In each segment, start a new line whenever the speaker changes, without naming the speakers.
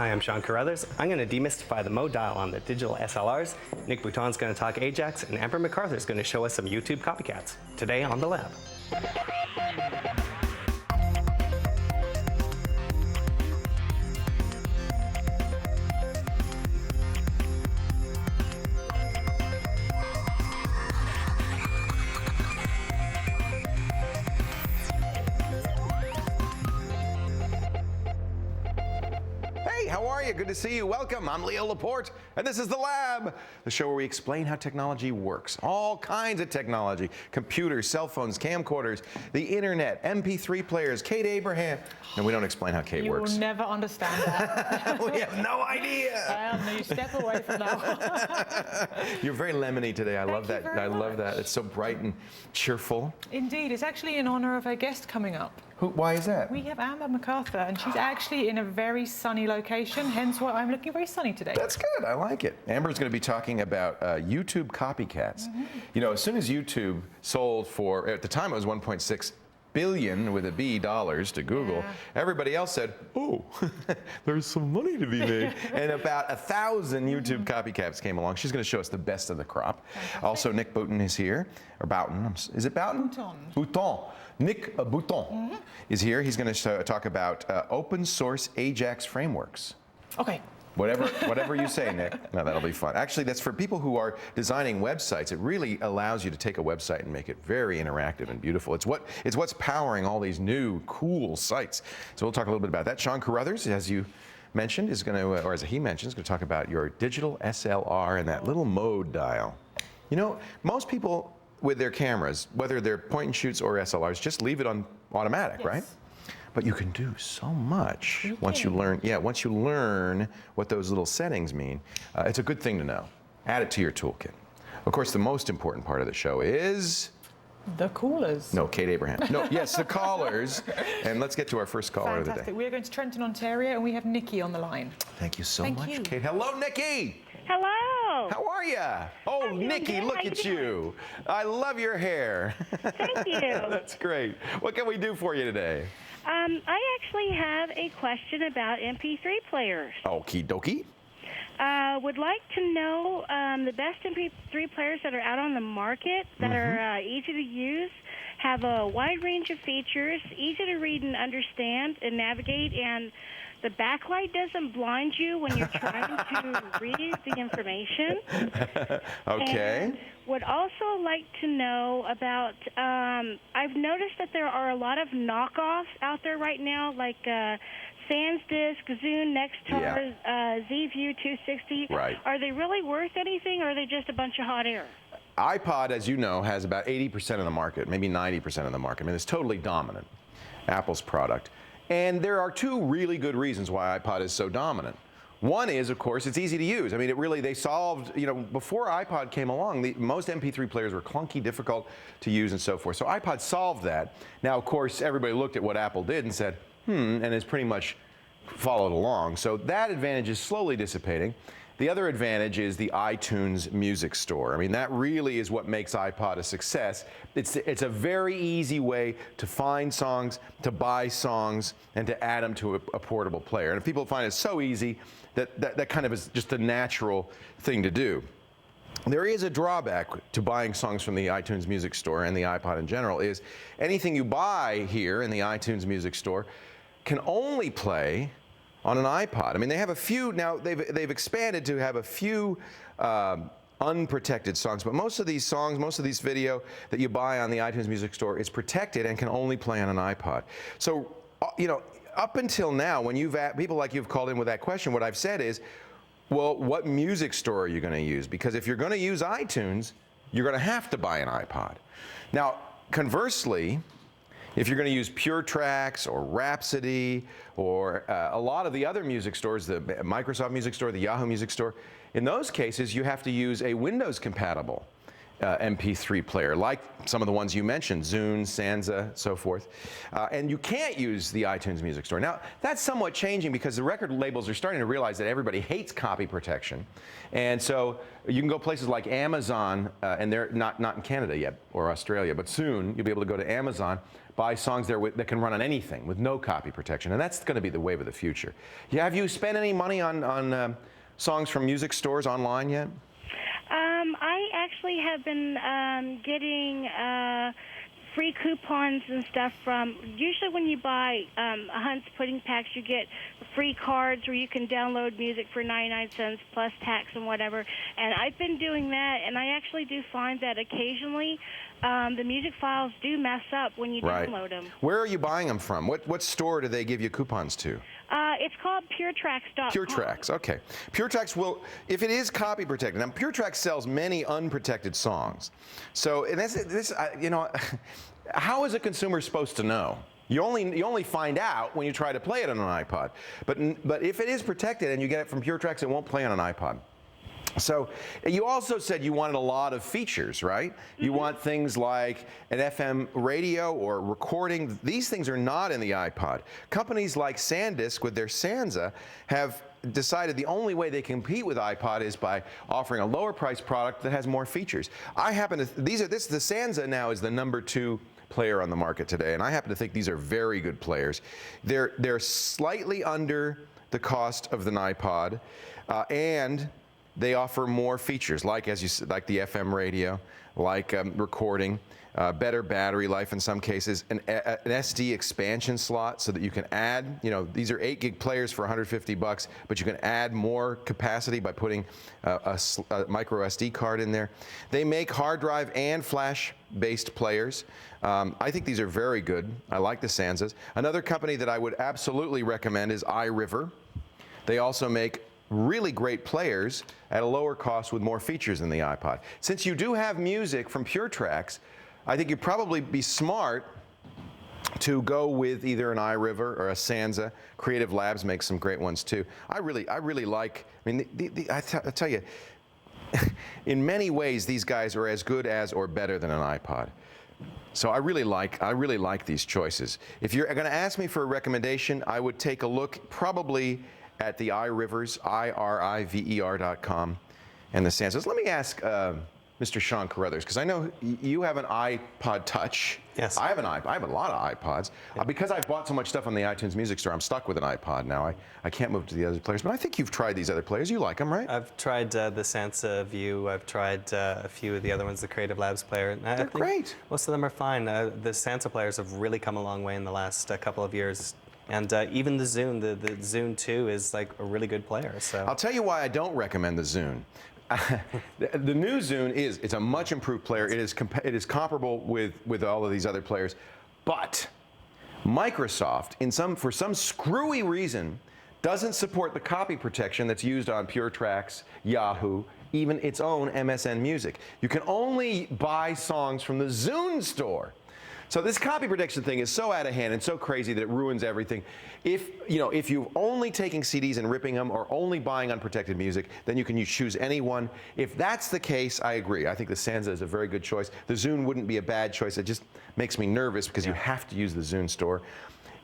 Hi, I'm Sean Carruthers. I'm going to demystify the mode dial on the digital SLRs. Nick Bouton's going to talk Ajax, and Amber MacArthur's going to show us some YouTube copycats. Today on The Lab.
How are you? Good to see you. Welcome. I'm Leo Laporte, and this is The Lab, the show where we explain how technology works. All kinds of technology. Computers, cell phones, camcorders, the internet, MP3 players, Kate Abraham. No, we don't explain how Kate works.
You will never understand that.
We have no idea.
You step away from that.
You're very lemony today. I love that. I love that. It's so bright and cheerful.
Indeed. It's actually in honor of a guest coming up.
Why is that?
We have Amber MacArthur, and she's actually in a very sunny location, hence why I'm looking very sunny today.
That's good. I like it. Amber's going to be talking about YouTube copycats. You know, as soon as YouTube sold for, at the time it was 1.6 billion with a B dollars to Google, everybody else said, oh, there's some money to be made. And about 1,000 YouTube copycats came along. She's going to show us the best of the crop. Also, Nick Bouton is here. Or Bouton. Is it Bouton?
Bouton.
Bouton. Nick Bouton is here. He's going to talk about open source Ajax frameworks.
Okay.
Whatever you say, Nick. No, that'll be fun. Actually, that's for people who are designing websites. It really allows you to take a website and make it very interactive and beautiful. It's what's powering all these new cool sites. So we'll talk a little bit about that. Sean Carruthers, as you mentioned, is going to, or as he mentioned, is going to talk about your digital SLR and that little mode dial. You know, most people with their cameras, whether they're point and shoots or SLRs, just leave it on automatic, right? But you can do so much once you learn. Yeah, once you learn what those little settings mean, it's a good thing to know. Add it to your toolkit. Of course, the most important part of the show is
the callers.
No, Kate Abraham. No, yes, the callers. And let's get to our first caller of the day.
We're going to Trenton, Ontario, and we have Nikki on the line.
Thank you so much, Kate. Hello, Nikki.
Hello.
How are you? Oh, Nikki, look at you. I love your hair.
Thank you.
That's great. What can we do for you today?
I actually have a question about MP3 players.
Okie dokie.
Would like to know the best MP3 players that are out on the market that are easy to use, have a wide range of features, easy to read and understand and navigate, and the backlight doesn't blind you when you're trying to read the information.
Okay.
And would also like to know about, I've noticed that there are a lot of knockoffs out there right now, like SanDisk, Zune, Nextar, ZView 260.
Right.
Are they really worth anything, or are they just a bunch of hot air?
iPod, as you know, has about 80% of the market, maybe 90% of the market. I mean, it's totally dominant, Apple's product. And there are two really good reasons why iPod is so dominant. One is, of course, it's easy to use. I mean, they solved, you know, before iPod came along, most MP3 players were clunky, difficult to use, and so forth. So iPod solved that. Now, of course, everybody looked at what Apple did and said, and has pretty much followed along. So that advantage is slowly dissipating. The other advantage is the iTunes Music Store. I mean, that really is what makes iPod a success. It's a very easy way to find songs, to buy songs, and to add them to a portable player. And if people find it so easy, that kind of is just a natural thing to do. There is a drawback to buying songs from the iTunes Music Store and the iPod in general, is anything you buy here in the iTunes Music Store can only play on an iPod. I mean, they have a few, now they've expanded to have a few unprotected songs, but most of these songs, most of these video that you buy on the iTunes Music Store is protected and can only play on an iPod. So, you know, up until now, when people like you've called in with that question, what I've said is, well, what music store are you going to use? Because if you're going to use iTunes, you're going to have to buy an iPod. Now, conversely, if you're going to use Pure Tracks or Rhapsody or a lot of the other music stores, the Microsoft Music Store, the Yahoo Music Store, in those cases you have to use a Windows compatible MP3 player, like some of the ones you mentioned, Zune, Sansa, so forth. And you can't use the iTunes Music Store. Now, that's somewhat changing because the record labels are starting to realize that everybody hates copy protection. And so you can go places like Amazon, and they're not in Canada yet, or Australia, but soon you'll be able to go to Amazon, buy songs there that can run on anything with no copy protection. And that's going to be the wave of the future. Yeah, have you spent any money on songs from music stores online yet?
I actually have been getting free coupons and stuff from, usually when you buy Hunt's Pudding Packs, you get free cards where you can download music for 99 cents plus tax and whatever. And I've been doing that, and I actually do find that occasionally the music files do mess up when you download them.
Where are you buying them from? What store do they give you coupons to?
It's called PureTracks.com.
PureTracks, okay. PureTracks will, if it is copy protected, now PureTracks sells many unprotected songs. So, and this, you know, how is a consumer supposed to know? You only find out when you try to play it on an iPod. But if it is protected and you get it from PureTracks, it won't play on an iPod. So you also said you wanted a lot of features, right? Mm-hmm. You want things like an FM radio or recording. These things are not in the iPod. Companies like SanDisk with their Sansa have decided the only way they compete with iPod is by offering a lower price product that has more features. I happen to, the Sansa now is the #2 player on the market today, and I happen to think these are very good players. They're slightly under the cost of the iPod, and they offer more features, like, as you said, like the FM radio, like recording, better battery life in some cases, an SD expansion slot so that you can add, you know, these are 8 gig players for $150, but you can add more capacity by putting a micro SD card in there. They make hard drive and flash-based players. I think these are very good. I like the Sansas. Another company that I would absolutely recommend is iRiver. They also make really great players at a lower cost with more features than the iPod. Since you do have music from PureTracks, I think you'd probably be smart to go with either an iRiver or a Sansa. Creative Labs makes some great ones too. I really like, I mean, I tell you, in many ways these guys are as good as or better than an iPod. So I really like these choices. If you're going to ask me for a recommendation, I would take a look probably at the iRivers, IRIVER.com, and the Sansas. Let me ask Mr. Sean Carruthers, because I know you have an iPod Touch.
Yes.
I have a lot of iPods. Because I've bought so much stuff on the iTunes Music Store, I'm stuck with an iPod now. I can't move to the other players, but I think you've tried these other players. You like them, right?
I've tried the Sansa View. I've tried a few of the other ones, the Creative Labs player.
They're great.
Most of them are fine. The Sansa players have really come a long way in the last couple of years. And even the Zune, the Zune 2 is like a really good player. So
I'll tell you why I don't recommend the Zune. The new Zune it's a much improved player. It is comparable with all of these other players, but Microsoft, for some screwy reason, doesn't support the copy protection that's used on PureTracks, Yahoo, even its own MSN Music. You can only buy songs from the Zune store. So this copy protection thing is so out of hand and so crazy that it ruins everything. If you're only taking CDs and ripping them or only buying unprotected music, then you can choose any one. If that's the case, I agree. I think the Sansa is a very good choice. The Zune wouldn't be a bad choice. It just makes me nervous because you have to use the Zune store.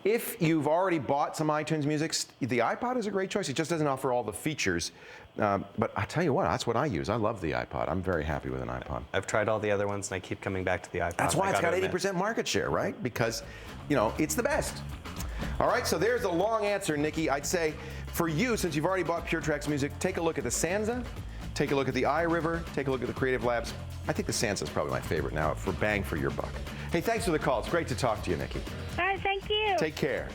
If you've already bought some iTunes music, the iPod is a great choice. It just doesn't offer all the features. But I tell you what, that's what I use. I love the iPod. I'm very happy with an iPod.
I've tried all the other ones, and I keep coming back to the iPod.
That's why it's got 80% market share, right? Because, it's the best. All right, so there's the long answer, Nikki. I'd say for you, since you've already bought PureTracks music, take a look at the Sansa, take a look at the iRiver, take a look at the Creative Labs. I think the Sansa is probably my favorite now for bang for your buck. Hey, thanks for the call. It's great to talk to you, Nikki.
All right, thank you.
Take care.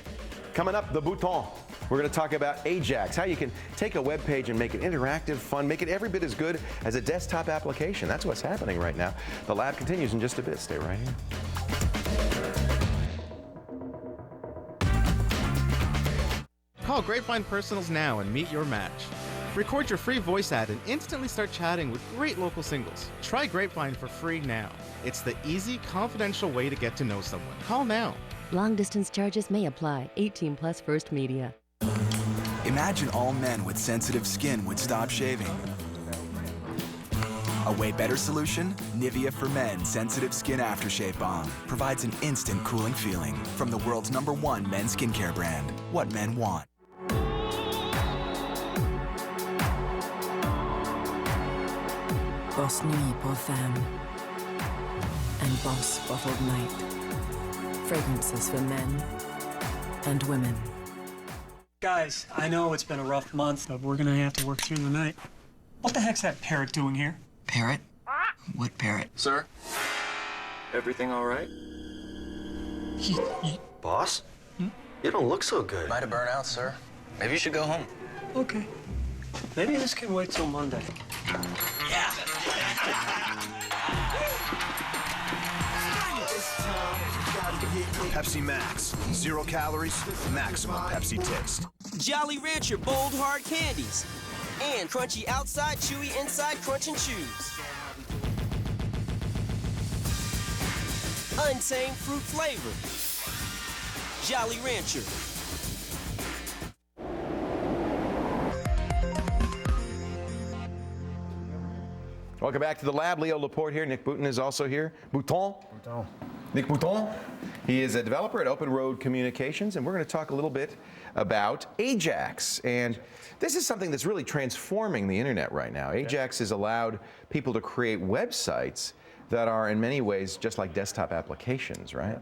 Coming up, the Bouton. We're going to talk about Ajax, how you can take a web page and make it interactive, fun, make it every bit as good as a desktop application. That's what's happening right now. The lab continues in just a bit. Stay right here.
Call Grapevine Personals now and meet your match. Record your free voice ad and instantly start chatting with great local singles. Try Grapevine for free now. It's the easy, confidential way to get to know someone. Call now.
Long distance charges may apply. 18 plus First Media.
Imagine all men with sensitive skin would stop shaving. A way better solution? Nivea for Men Sensitive Skin Aftershave Balm provides an instant cooling feeling from the world's #1 men's skincare brand. What men want.
Boss Nuit pour Femme and Boss Bottled Night. Fragrances for men and women.
Guys, I know it's been a rough month, but we're gonna have to work through the night. What the heck's that parrot doing here?
Parrot? What parrot?
Sir? Everything all right?
Boss? You don't look so good.
Might have burned out, sir. Maybe you should go home.
Okay. Maybe this can wait till Monday.
Yeah.
Pepsi Max. 0 calories, maximum Pepsi taste.
Jolly Rancher Bold Hard Candies. And crunchy outside, chewy inside, crunch and chews. Untamed fruit flavor. Jolly Rancher.
Welcome back to the lab. Leo Laporte here. Nick Bouton is also here. Bouton. Nick Bouton. He is a developer at Open Road Communications, and we're going to talk a little bit about Ajax. And this is something that's really transforming the internet right now. Ajax has allowed people to create websites that are in many ways just like desktop applications, right?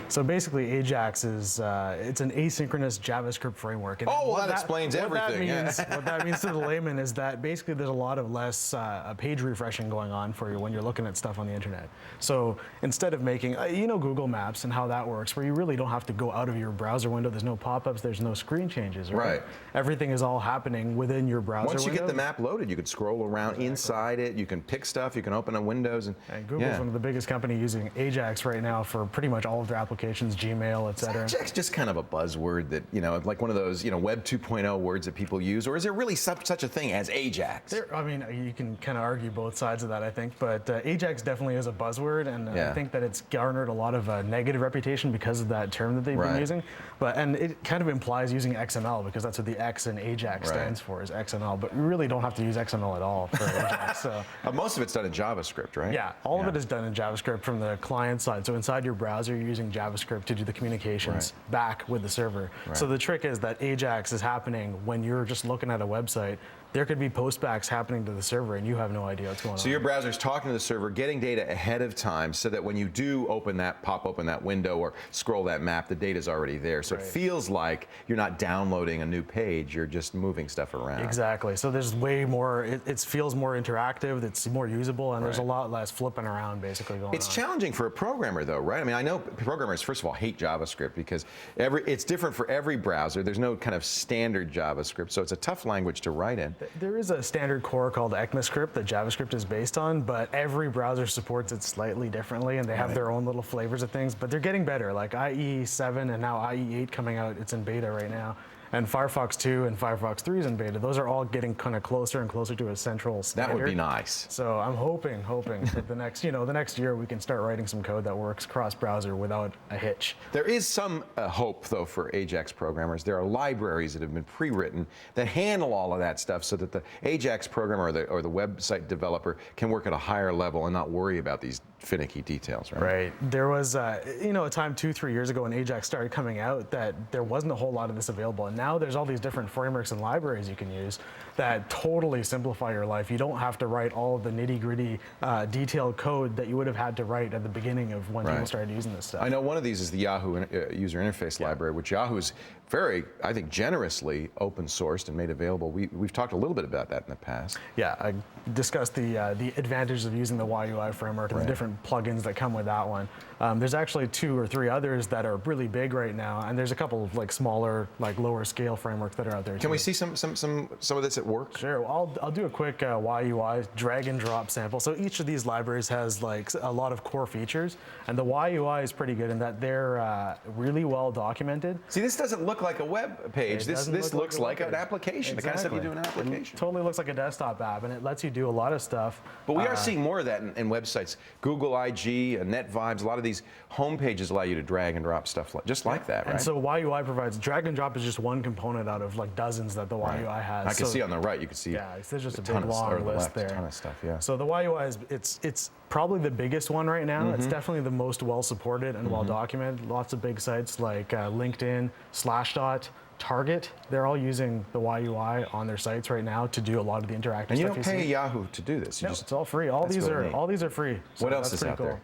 So basically, Ajax is it's an asynchronous JavaScript framework. And
well, that explains everything.
What that means to the layman is that basically there's a lot of less page refreshing going on for you when you're looking at stuff on the internet. So instead of making, you know, Google Maps and how that works, where you really don't have to go out of your browser window. There's no pop-ups. There's no screen changes. Right. Everything is all happening within your browser
Once you
window.
get the map loaded, you could scroll around inside it. You can pick stuff. You can open up windows. And
Google's one of the biggest companies using Ajax right now for pretty much all of their applications, Gmail, etc.
Is Ajax just kind of a buzzword that, you know, like one of those, you know, Web 2.0 words that people use, or is there really such a thing as Ajax?
I mean, you can kind of argue both sides of that, I think, but Ajax definitely is a buzzword, and I think that it's garnered a lot of negative reputation because of that term that they've been using. And it kind of implies using XML because that's what the X in Ajax stands for, is XML. But you really don't have to use XML at all for Ajax. So
most of it's done in JavaScript, right?
Yeah, all of it is done in JavaScript from the client side. So inside your browser, you're using JavaScript to do the communications back with the server. So the trick is that Ajax is happening when you're just looking at a website. There could be postbacks happening to the server, and you have no idea what's going on.
So your browser's talking to the server, getting data ahead of time, so that when you do pop open that window or scroll that map, the data's already there. So it feels like you're not downloading a new page, you're just moving stuff around.
Exactly. So there's way more, it feels more interactive, it's more usable, and there's a lot less flipping around basically going on.
It's challenging for a programmer though, right? I mean, I know programmers, first of all, hate JavaScript because it's different for every browser. There's no kind of standard JavaScript, so it's a tough language to write in.
There is a standard core called ECMAScript that JavaScript is based on, but every browser supports it slightly differently, and they have their own little flavors of things, but they're getting better. Like IE 7 and now IE 8 coming out, it's in beta right now. And Firefox 2 and Firefox 3 is in beta. Those are all getting kind of closer and closer to a central standard.
That would be nice.
So I'm hoping that the next year we can start writing some code that works cross-browser without a hitch.
There is some hope, though, for Ajax programmers. There are libraries that have been pre-written that handle all of that stuff so that the Ajax programmer or the website developer can work at a higher level and not worry about these finicky details, right?
Right. There was, a time 2-3 years ago when Ajax started coming out that there wasn't a whole lot of this available. And now there's all these different frameworks and libraries you can use that totally simplify your life. You don't have to write all of the nitty-gritty detailed code that you would have had to write at the beginning of when people started using this stuff.
I know one of these is the Yahoo user interface library, which Yahoo is very, I think, generously open sourced and made available. We've talked a little bit about that in the past.
Yeah, I discussed the advantages of using the YUI framework and the different plugins that come with that one. There's actually 2 or 3 others that are really big right now, and there's a couple of like smaller, like lower scale frameworks that are out there too.
Can we see some of this at work?
Sure. Well, I'll do a quick YUI drag and drop sample. So each of these libraries has like a lot of core features, and the YUI is pretty good in that they're really well documented.
See, this doesn't look like a web page. This looks like an application. The kind of stuff you do in an application.
It totally looks like a desktop app, and it lets you do a lot of stuff.
But we are seeing more of that in websites. Google IG, NetVibes, a lot of these these home pages allow you to drag and drop stuff just like that, right?
And so YUI provides drag and drop is just one component out of like dozens that the YUI has.
I can see on the right, you can see.
Yeah, there's just a big long list there.
A ton of stuff, yeah.
So the YUI it's probably the biggest one right now. It's definitely the most well supported and well documented. Lots of big sites like LinkedIn, Slashdot, Target, they're all using the YUI on their sites right now to do a lot of the interactive stuff.
And you don't pay Yahoo to do this.
No, it's all free. All these are free. So
what else is out there?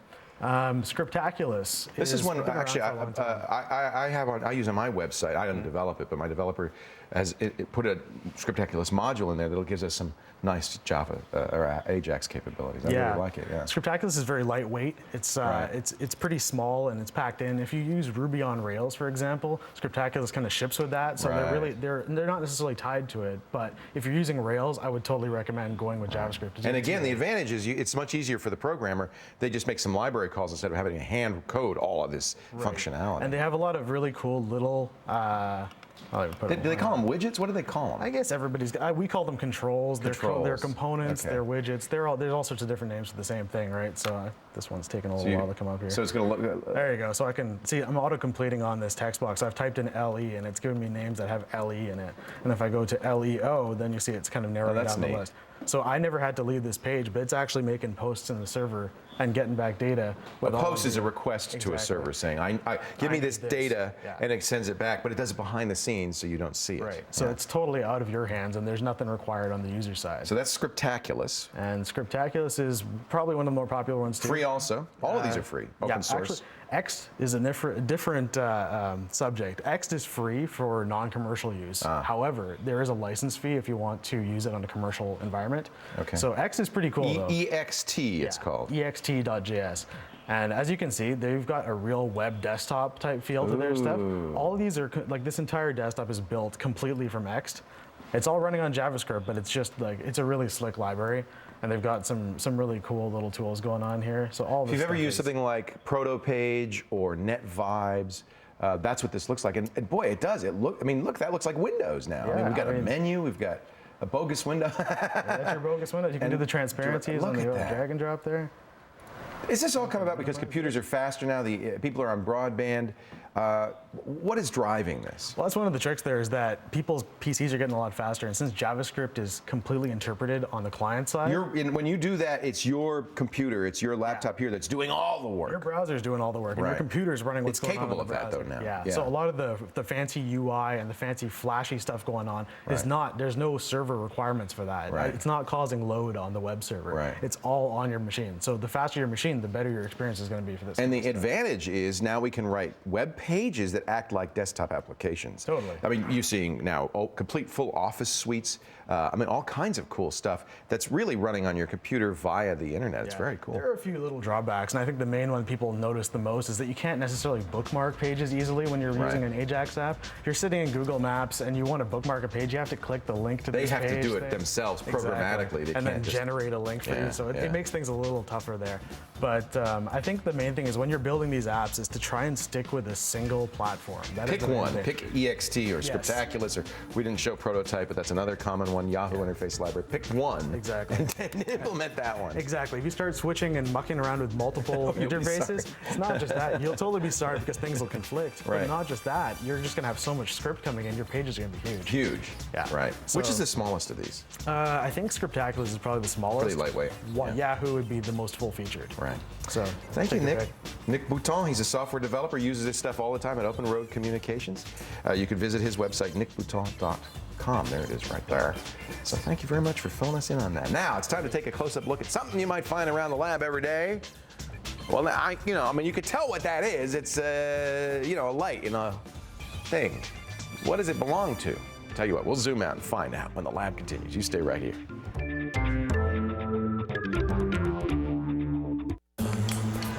Scriptaculous.
This is one actually I use on my website. I didn't develop it, but my developer has put a Scriptaculous module in there that gives us some nice Java or Ajax capabilities. I really like it. Yeah.
Scriptaculous is very lightweight. It's it's pretty small and it's packed in. If you use Ruby on Rails, for example, Scriptaculous kind of ships with that. So they're not necessarily tied to it. But if you're using Rails, I would totally recommend going with JavaScript.
And again, the advantage is it's much easier for the programmer. They just make some library calls instead of having to hand code all of this functionality.
And they have a lot of really cool little.
Do they call them widgets? What do they call them?
I guess we call them controls. They're components. They're widgets. There's all sorts of different names for the same thing, right? So this one's taking a little while to come up here.
So it's going to look.
There you go. So I can see I'm auto-completing on this text box. I've typed in LE and it's giving me names that have LE in it. And if I go to LEO, then you see it's kind of narrowing down the list. So I never had to leave this page, but it's actually making posts in the server and getting back data.
A post is a request to a server saying, give me this data, and it sends it back, but it does it behind the scenes so you don't see it.
Right. So it's totally out of your hands, and there's nothing required on the user side.
So that's Scriptaculous.
And Scriptaculous is probably one of the more popular ones too.
Free also. All of these are free, open source.
Actually, X is a different subject. X is free for non-commercial use. However, there is a license fee if you want to use it on a commercial environment.
Okay.
So X is pretty cool though.
EXT it's called.
EXT.js. And as you can see, they've got a real web desktop type feel to their stuff. All of these are, like this entire desktop is built completely from X. It's all running on JavaScript, but it's just like, it's a really slick library. And they've got some really cool little tools going on here. So all. If
you've ever used something like ProtoPage or NetVibes, that's what this looks like. And boy, it does. That looks like Windows now.
Yeah,
we've got a menu. We've got a bogus window.
That's your bogus window. You can do the transparencies on the drag and drop there.
Is this all come about because computers are faster now? People are on broadband. What is driving this?
Well, that's one of the tricks there is that people's PCs are getting a lot faster, and since JavaScript is completely interpreted on the client side.
When you do that, it's your computer, it's your laptop here that's doing all the work.
Your browser's doing all the work, and your computer's running what's going on.
It's capable of that, though, now.
Yeah. So a lot of the fancy UI and the fancy flashy stuff going on is not, there's no server requirements for that. It's not causing load on the web server. It's all on your machine. So the faster your machine, the better your experience is going to be for this.
And the advantage is now we can write web pages that act like desktop applications.
Totally.
I mean, you're seeing now complete full office suites. All kinds of cool stuff that's really running on your computer via the internet. It's very cool.
There are a few little drawbacks, and I think the main one people notice the most is that you can't necessarily bookmark pages easily when you're using an Ajax app. If you're sitting in Google Maps and you want to bookmark a page, you have to click the link to this page.
They have to do it themselves programmatically. They
and then generate a link for you. So it makes things a little tougher there. But I think the main thing is when you're building these apps is to try and stick with a single platform.
Pick one. Pick EXT or Scriptaculous, or we didn't show Prototype, but that's another common one. Yahoo Interface Library. Pick one.
Exactly.
And implement that one.
Exactly. If you start switching and mucking around with multiple interfaces, it's not just that. You'll totally be sorry because things will conflict. But not just that. You're just going to have so much script coming in. Your pages are going to be huge.
Huge.
Yeah.
Right.
So,
which is the smallest of these?
I think Scriptaculous is probably the smallest.
Pretty lightweight.
Yahoo would be the most full-featured.
Right.
So
thank you, Nick. Nick Bouton, he's a software developer, uses this stuff all the time at Open Road Communications. You can visit his website, nickbouton.com. There it is right there. So thank you very much for filling us in on that. Now it's time to take a close-up look at something you might find around the lab every day. Well, you could tell what that is. It's, a light in a thing. What does it belong to? Tell you what, we'll zoom out and find out when the lab continues. You stay right here.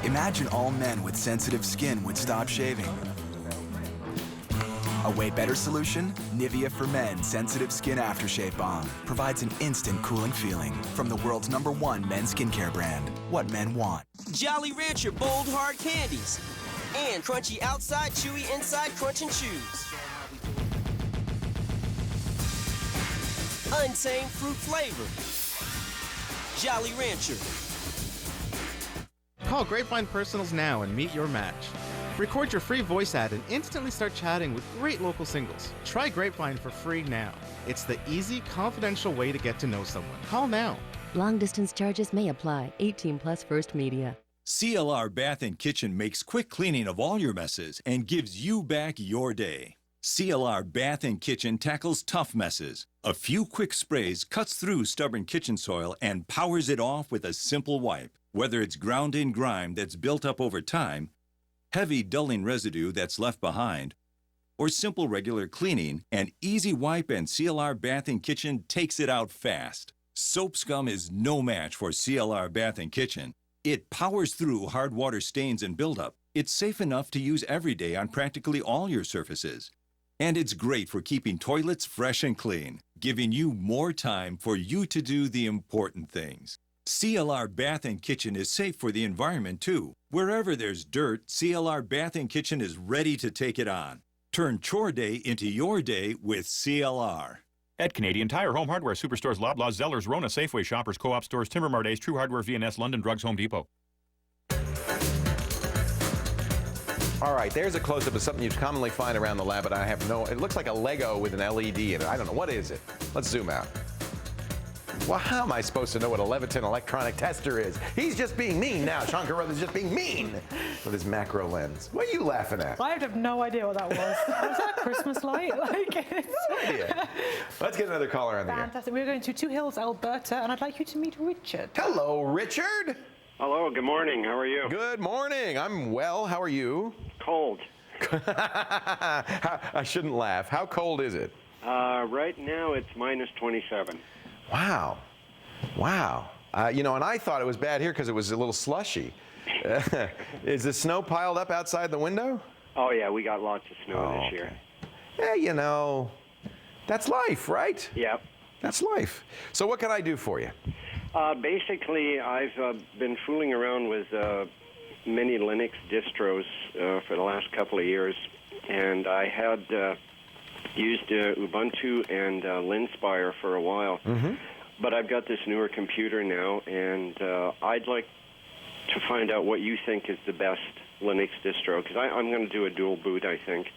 Imagine all men with sensitive skin would stop shaving. A way better solution? Nivea for Men Sensitive Skin Aftershave Balm provides an instant cooling feeling from the world's #1 men's skincare brand, what men want.
Jolly Rancher Bold Hard Candies. And crunchy outside, chewy inside, crunch and chews. Untamed fruit flavor. Jolly Rancher.
Call Grapevine Personals now and meet your match. Record your free voice ad and instantly start chatting with great local singles. Try Grapevine for free now. It's the easy, confidential way to get to know someone. Call now.
Long distance charges may apply. 18 plus First Media.
CLR Bath and Kitchen makes quick cleaning of all your messes and gives you back your day. CLR Bath and Kitchen tackles tough messes. A few quick sprays cuts through stubborn kitchen soil and powers it off with a simple wipe. Whether it's ground-in grime that's built up over time, heavy dulling residue that's left behind, or simple regular cleaning, an easy wipe and CLR Bath and Kitchen takes it out fast. Soap scum is no match for CLR Bath and Kitchen. It powers through hard water stains and buildup. It's safe enough to use every day on practically all your surfaces. And it's great for keeping toilets fresh and clean, giving you more time for you to do the important things. CLR Bath and Kitchen is safe for the environment, too. Wherever there's dirt, CLR Bath and Kitchen is ready to take it on. Turn chore day into your day with CLR.
At Canadian Tire, Home Hardware, Superstores, Loblaws, Zellers, Rona, Safeway, Shoppers, Co-op Stores, Timber Mardays, True Hardware, V&S, London Drugs, Home Depot.
All right, there's a close-up of something you commonly find around the lab, but I have no... It looks like a Lego with an LED in it. I don't know. What is it? Let's zoom out. Well, how am I supposed to know what a Leviton electronic tester is? He's just being mean now. Sean Carruthers is just being mean with his macro lens. What are you laughing at?
I have no idea what that was. Was that a Christmas light?
No idea. Let's get another caller on the air.
Fantastic. We're going to Two Hills, Alberta, and I'd like you to meet Richard.
Hello, Richard.
Hello, good morning. How are you?
Good morning. I'm well. How are you?
Cold.
I shouldn't laugh. How cold is it?
Right now it's minus 27.
Wow. Wow. You know, and I thought it was bad here because it was a little slushy. Is the snow piled up outside the window?
Oh, yeah, we got lots of snow this year.
Yeah, you know, that's life, right?
Yep.
That's life. So what can I do for you?
Basically, I've been fooling around with many Linux distros for the last couple of years, and I had used Ubuntu and Linspire for a while. Mm-hmm. But I've got this newer computer now, and I'd like to find out what you think is the best Linux distro, because I'm going to do a dual boot, I think.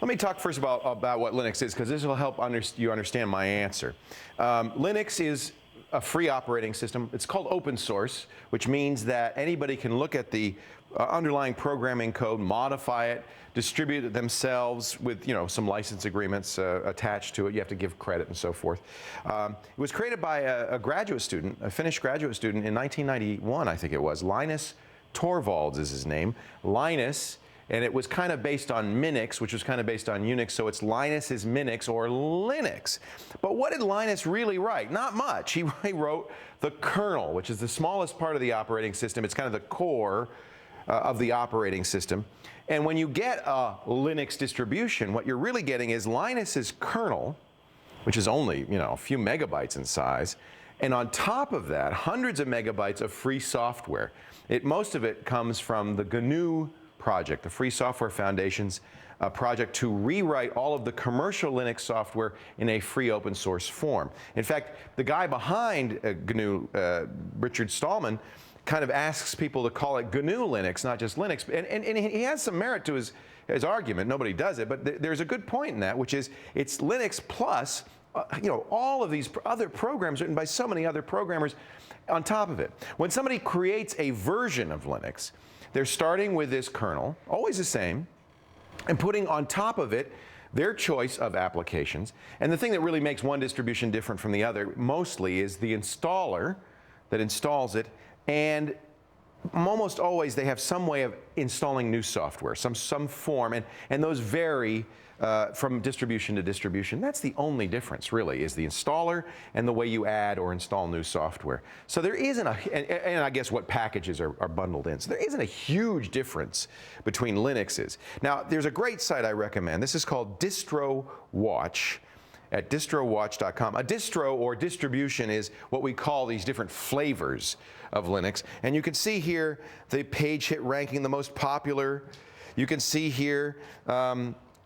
Let me talk first about what Linux is, because this will help you understand my answer. Linux is a free operating system. It's called open source, which means that anybody can look at the underlying programming code, modify it, distribute it themselves with, you know, some license agreements attached to it. You have to give credit and so forth. It was created by a graduate student, a Finnish graduate student in 1991, I think it was. Linus Torvalds is his name. Linus, and it was kind of based on Minix, which was kind of based on Unix, so it's Linus is Minix or Linux. But what did Linus really write? Not much. He wrote the kernel, which is the smallest part of the operating system. It's kind of the core of the operating system. And when you get a Linux distribution, what you're really getting is Linus's kernel, which is only, you know, a few megabytes in size, and on top of that, hundreds of megabytes of free software. Most of it comes from the GNU project, the Free Software Foundation's project to rewrite all of the commercial Linux software in a free open source form. In fact, the guy behind GNU, Richard Stallman, kind of asks people to call it GNU Linux, not just Linux. And he has some merit to his argument. Nobody does it, but there's a good point in that, which is it's Linux plus you know, all of these other programs written by so many other programmers on top of it. When somebody creates a version of Linux, they're starting with this kernel, always the same, and putting on top of it their choice of applications. And the thing that really makes one distribution different from the other mostly is the installer that installs it, and almost always they have some way of installing new software, some form, and those vary from distribution to distribution. That's the only difference, really, is the installer and the way you add or install new software. So there isn't and I guess what packages are bundled in. So there isn't a huge difference between Linuxes. Now, there's a great site I recommend. This is called Distro Watch at distrowatch.com. A distro or distribution is what we call these different flavors of Linux. And you can see here the page hit ranking, the most popular. You can see here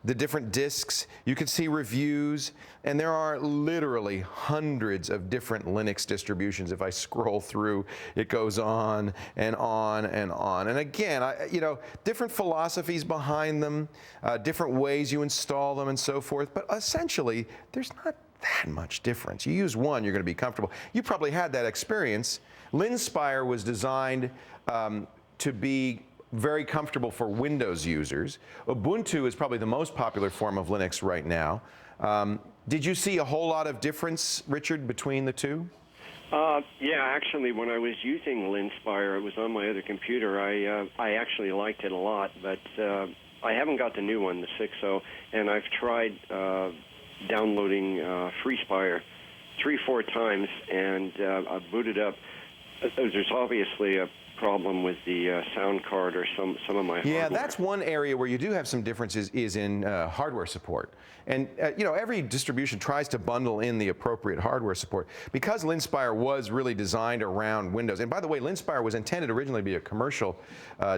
the different disks. You can see reviews, and there are literally hundreds of different Linux distributions. If I scroll through, it goes on and on and on. And again, different philosophies behind them, different ways you install them and so forth, but essentially, there's not that much difference. You use one, you're going to be comfortable. You probably had that experience. Linspire was designed to be very comfortable for Windows users. Ubuntu is probably the most popular form of Linux right now. Did you see a whole lot of difference, Richard, between the two?
Yeah, actually, when I was using Linspire, it was on my other computer. I actually liked it a lot, but I haven't got the new one, the 6.0, and I've tried downloading FreeSpire 3-4 times, and I booted up. There's obviously a problem with the sound card or some of my hardware.
Yeah, that's one area where you do have some differences is in hardware support. And every distribution tries to bundle in the appropriate hardware support. Because Linspire was really designed around Windows, and by the way, Linspire was intended originally to be a commercial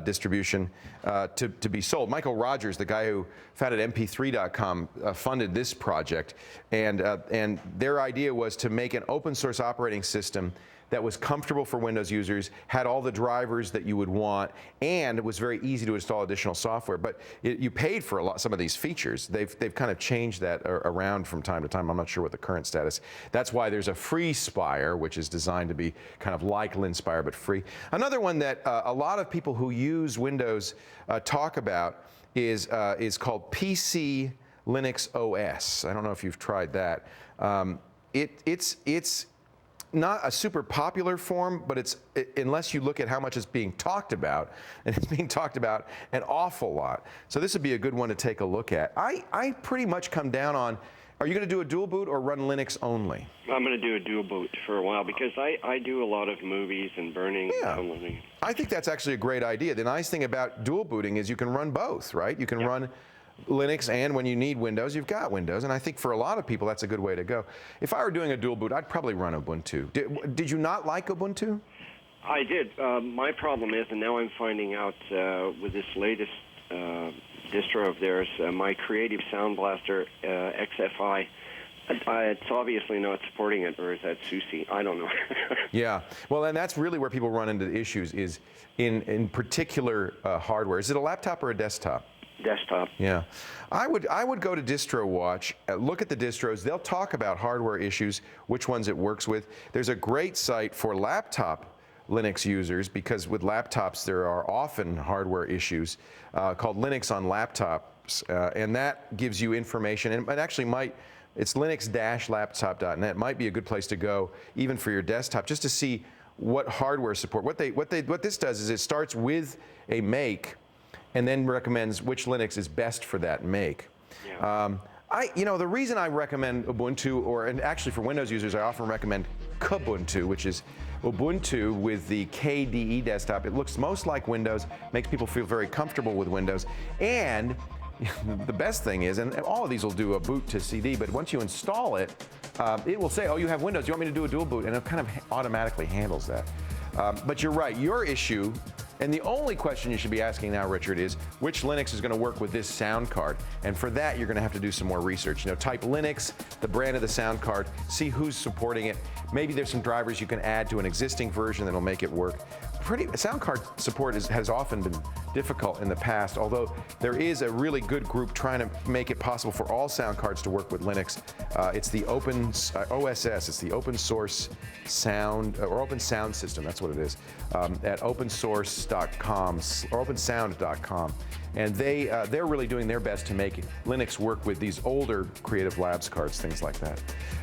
distribution to be sold. Michael Rogers, the guy who founded mp3.com, funded this project, and their idea was to make an open source operating system that was comfortable for Windows users, had all the drivers that you would want, and it was very easy to install additional software. But you paid for some of these features. They've kind of changed that around from time to time. I'm not sure what the current status. That's why there's a FreeSpire, which is designed to be kind of like Linspire but free. Another one that a lot of people who use Windows talk about is called PC Linux OS. I don't know if you've tried that. It's not a super popular form, but unless you look at how much it's being talked about, and it's being talked about an awful lot. So this would be a good one to take a look at. I pretty much come down on, are you going to do a dual boot or run Linux only?
I'm going to do a dual boot for a while because I do a lot of movies and burning.
Yeah. I think that's actually a great idea. The nice thing about dual booting is you can run both, right? You can run Linux, and when you need Windows, you've got Windows, and I think for a lot of people that's a good way to go. If I were doing a dual boot, I'd probably run Ubuntu. Did you not like Ubuntu?
I did. My problem is, and now I'm finding out with this latest distro of theirs, my Creative Sound Blaster XFI, it's obviously not supporting it, or is that SUSE? I don't know.
Yeah, well, and that's really where people run into issues is in particular hardware. Is it a laptop or a desktop?
Desktop.
Yeah. I would go to Distro Watch, look at the distros. They'll talk about hardware issues, which ones it works with. There's a great site for laptop Linux users, because with laptops there are often hardware issues, called Linux on Laptops, and that gives you information, and it actually it's linux-laptop.net. Might be a good place to go, even for your desktop, just to see what hardware support. What this does is it starts with a make, and then recommends which Linux is best for that make. Yeah. The reason I recommend Ubuntu, and actually for Windows users, I often recommend Kubuntu, which is Ubuntu with the KDE desktop. It looks most like Windows, makes people feel very comfortable with Windows, and the best thing is, and all of these will do a boot to CD, but once you install it, it will say, oh, you have Windows, you want me to do a dual boot, and it kind of automatically handles that. But you're right, your issue, and the only question you should be asking now, Richard, is which Linux is going to work with this sound card? And for that, you're going to have to do some more research. Type Linux, the brand of the sound card, see who's supporting it. Maybe there's some drivers you can add to an existing version that'll make it work. Sound card support has often been difficult in the past, although there is a really good group trying to make it possible for all sound cards to work with Linux. It's the OSS, it's the open source sound, or open sound system, that's what it is, at opensource.com, or opensound.com. And they're really doing their best to make Linux work with these older Creative Labs cards, things like that.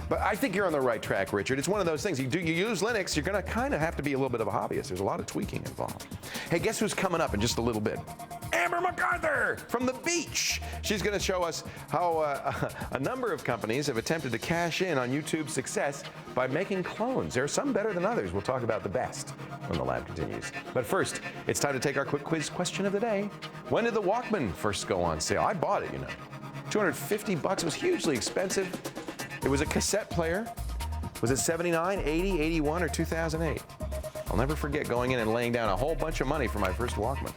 But I think you're on the right track, Richard. It's one of those things. You use Linux, you're going to kind of have to be a little bit of a hobbyist. There's a lot of tweaking involved. Hey, guess who's coming up in just a little bit? Amber MacArthur from the beach. She's going to show us how a number of companies have attempted to cash in on YouTube's success by making clones. There are some better than others. We'll talk about the best when the lab continues. But first, it's time to take our quick quiz question of the day. When did the Walkman first go on sale? I bought it, $250. It was hugely expensive. It was a cassette player. Was it 79, 80, 81, or 2008? I'll never forget going in and laying down a whole bunch of money for my first Walkman.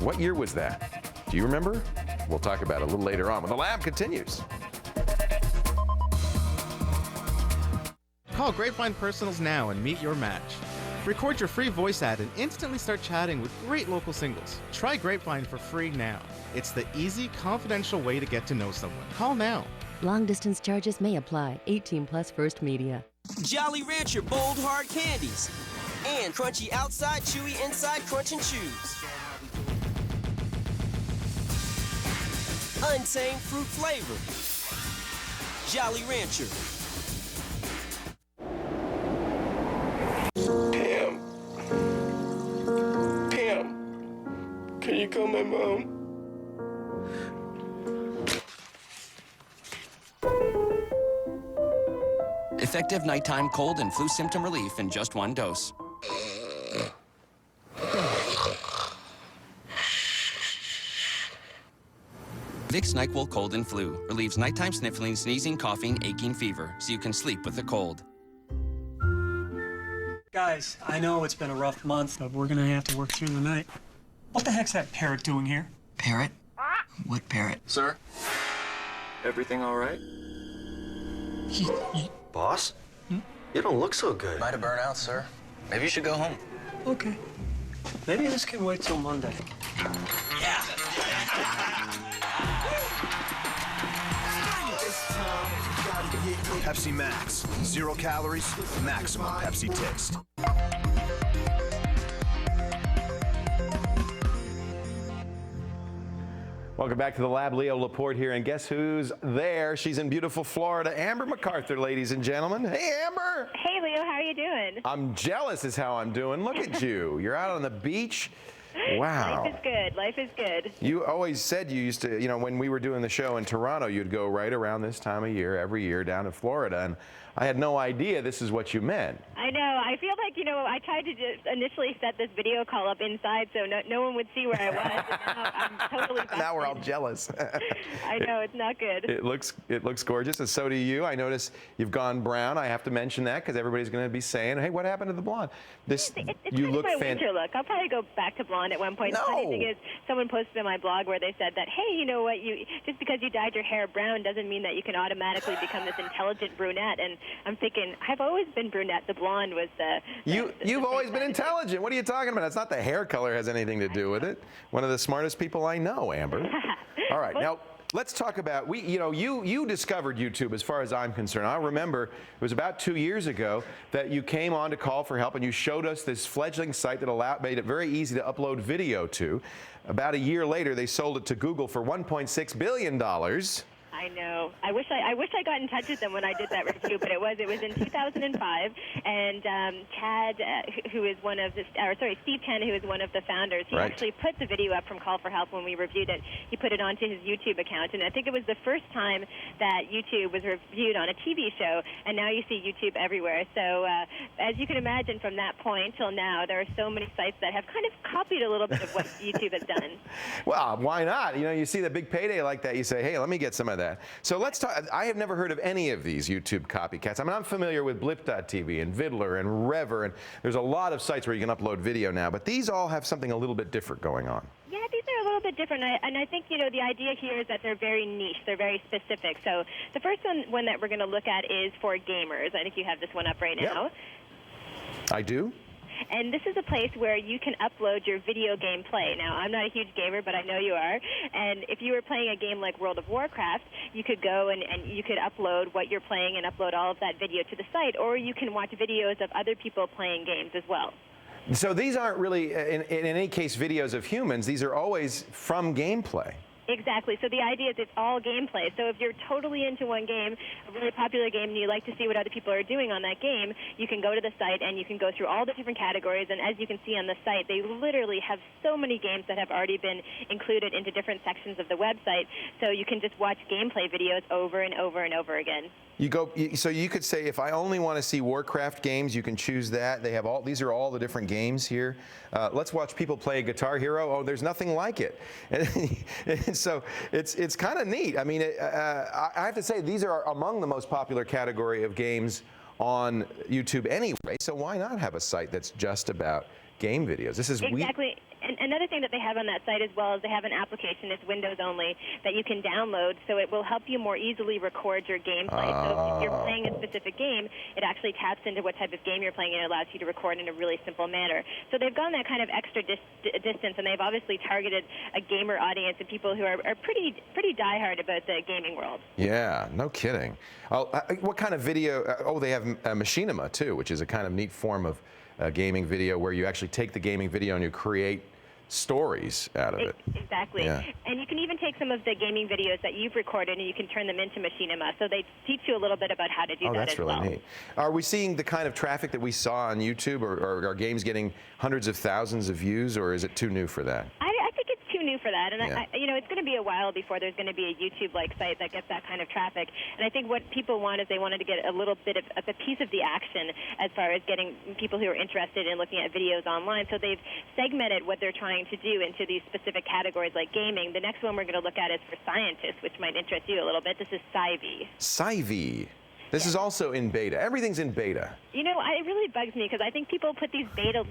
What year was that? Do you remember? We'll talk about it a little later on when the lab continues.
Call Grapevine Personals now and meet your match. Record your free voice ad and instantly start chatting with great local singles. Try Grapevine for free now. It's the easy, confidential way to get to know someone. Call now.
Long distance charges may apply. 18 plus First Media.
Jolly Rancher Bold Hard Candies. And crunchy outside, chewy inside, crunch and chews. Untamed fruit flavor. Jolly Rancher.
Pam, can you call my mom?
Effective nighttime cold and flu symptom relief in just one dose. Vicks NyQuil Cold and Flu relieves nighttime sniffling, sneezing, coughing, aching, fever, so you can sleep with the cold.
Guys, I know it's been a rough month, but we're gonna have to work through the night. What the heck's that parrot doing here?
Parrot? What parrot?
Sir? Everything all right?
Boss? You don't look so good.
Might have burned out, sir. Maybe you should go home.
Okay. Maybe this can wait till Monday.
Yeah.
Pepsi Max. 0 calories, maximum Pepsi taste.
Welcome back to the lab. Leo Laporte here, and guess who's there? She's in beautiful Florida. Amber MacArthur, ladies and gentlemen. Hey, Amber.
Hey, Leo. How are you doing?
I'm jealous is how I'm doing. Look at you. You're out on the beach. Wow.
Life is good. Life is good.
You always said you used to, you know, when we were doing the show in Toronto, you'd go right around this time of year, every year, down to Florida, and I had no idea this is what you meant.
I know. I feel like, you know, I tried to just initially set this video call up inside so no one would see where I was, and now I'm totally busted.
Now we're all jealous.
I know. It's not good.
It looks gorgeous, and so do you. I notice you've gone brown. I have to mention that because everybody's going to be saying, hey, what happened to the blonde?
It's
you
kind
look
of my winter look. I'll probably go back to blonde at one point.
No.
The funny thing is, someone posted on my blog where they said that, hey, you know what, just because you dyed your hair brown doesn't mean that you can automatically become this intelligent brunette. And I'm thinking, I've always been brunette. The blonde was
You've always been intelligent. What are you talking about? It's not the hair color has anything to do with it. One of the smartest people I know, Amber. All right, now let's talk about, you discovered YouTube as far as I'm concerned. I remember it was about 2 years ago that you came on to Call for Help and you showed us this fledgling site that made it very easy to upload video to. About a year later, they sold it to Google for $1.6 billion.
I know. I wish I got in touch with them when I did that review, but it was in 2005, and Chad, who is one of Steve Chen, who is one of the founders, he actually put the video up from Call for Help when we reviewed it. He put it onto his YouTube account, and I think it was the first time that YouTube was reviewed on a TV show, and now you see YouTube everywhere. So as you can imagine, from that point till now, there are so many sites that have kind of copied a little bit of what YouTube has done.
Well, why not? You know, you see the big payday like that, you say, hey, let me get some of that. So let's talk. I have never heard of any of these YouTube copycats. I mean, I'm familiar with Blip.tv and Vidler and Rever, and there's a lot of sites where you can upload video now, but these all have something a little bit different going on.
Yeah, these are a little bit different, and I think, you know, the idea here is that they're very niche, they're very specific. So the first one that we're going to look at is for gamers. I think you have this one up right now.
Yep. I do.
And this is a place where you can upload your video game play. Now, I'm not a huge gamer, but I know you are. And if you were playing a game like World of Warcraft, you could go and you could upload what you're playing and upload all of that video to the site, or you can watch videos of other people playing games as well.
So these aren't really, in any case, videos of humans. These are always from gameplay.
Exactly. So the idea is it's all gameplay. So if you're totally into one game, a really popular game, and you like to see what other people are doing on that game, you can go to the site and you can go through all the different categories. And as you can see on the site, they literally have so many games that have already been included into different sections of the website. So you can just watch gameplay videos over and over and over again.
So you could say, if I only want to see Warcraft games, you can choose that. They have these are all the different games here. Let's watch people play Guitar Hero. Oh, there's nothing like it. And so it's kind of neat. I mean, I have to say, these are among the most popular category of games on YouTube anyway. So why not have a site that's just about game videos? This is
exactly. And another thing that they have on that site as well is they have an application, it's Windows only, that you can download, so it will help you more easily record your gameplay. So if you're playing a specific game, it actually taps into what type of game you're playing and allows you to record in a really simple manner. So they've gone that kind of extra distance, and they've obviously targeted a gamer audience and people who are pretty diehard about the gaming world.
Yeah, no kidding. What kind of video? They have machinima too, which is a kind of neat form of gaming video where you actually take the gaming video and you create stories out of it.
Exactly.
Yeah.
And you can even take some of the gaming videos that you've recorded and you can turn them into machinima. So they teach you a little bit about how to do that
that's
as
really
well.
neat. Are we seeing the kind of traffic that we saw on YouTube, or are games getting hundreds of thousands of views, or is it too new for that?
I think it's too new for that, and
Yeah.
it's going to be a while before there's going to be a YouTube-like site that gets that kind of traffic. And I think what people want is they wanted to get a little bit of a piece of the action as far as getting people who are interested in looking at videos online. So they've segmented what they're trying to do into these specific categories like gaming. The next one we're going to look at is for scientists, which might interest you a little bit. This is Sci-V.
Sci-V. This is also in beta. Everything's in beta.
You know, it really bugs me because I think people put these beta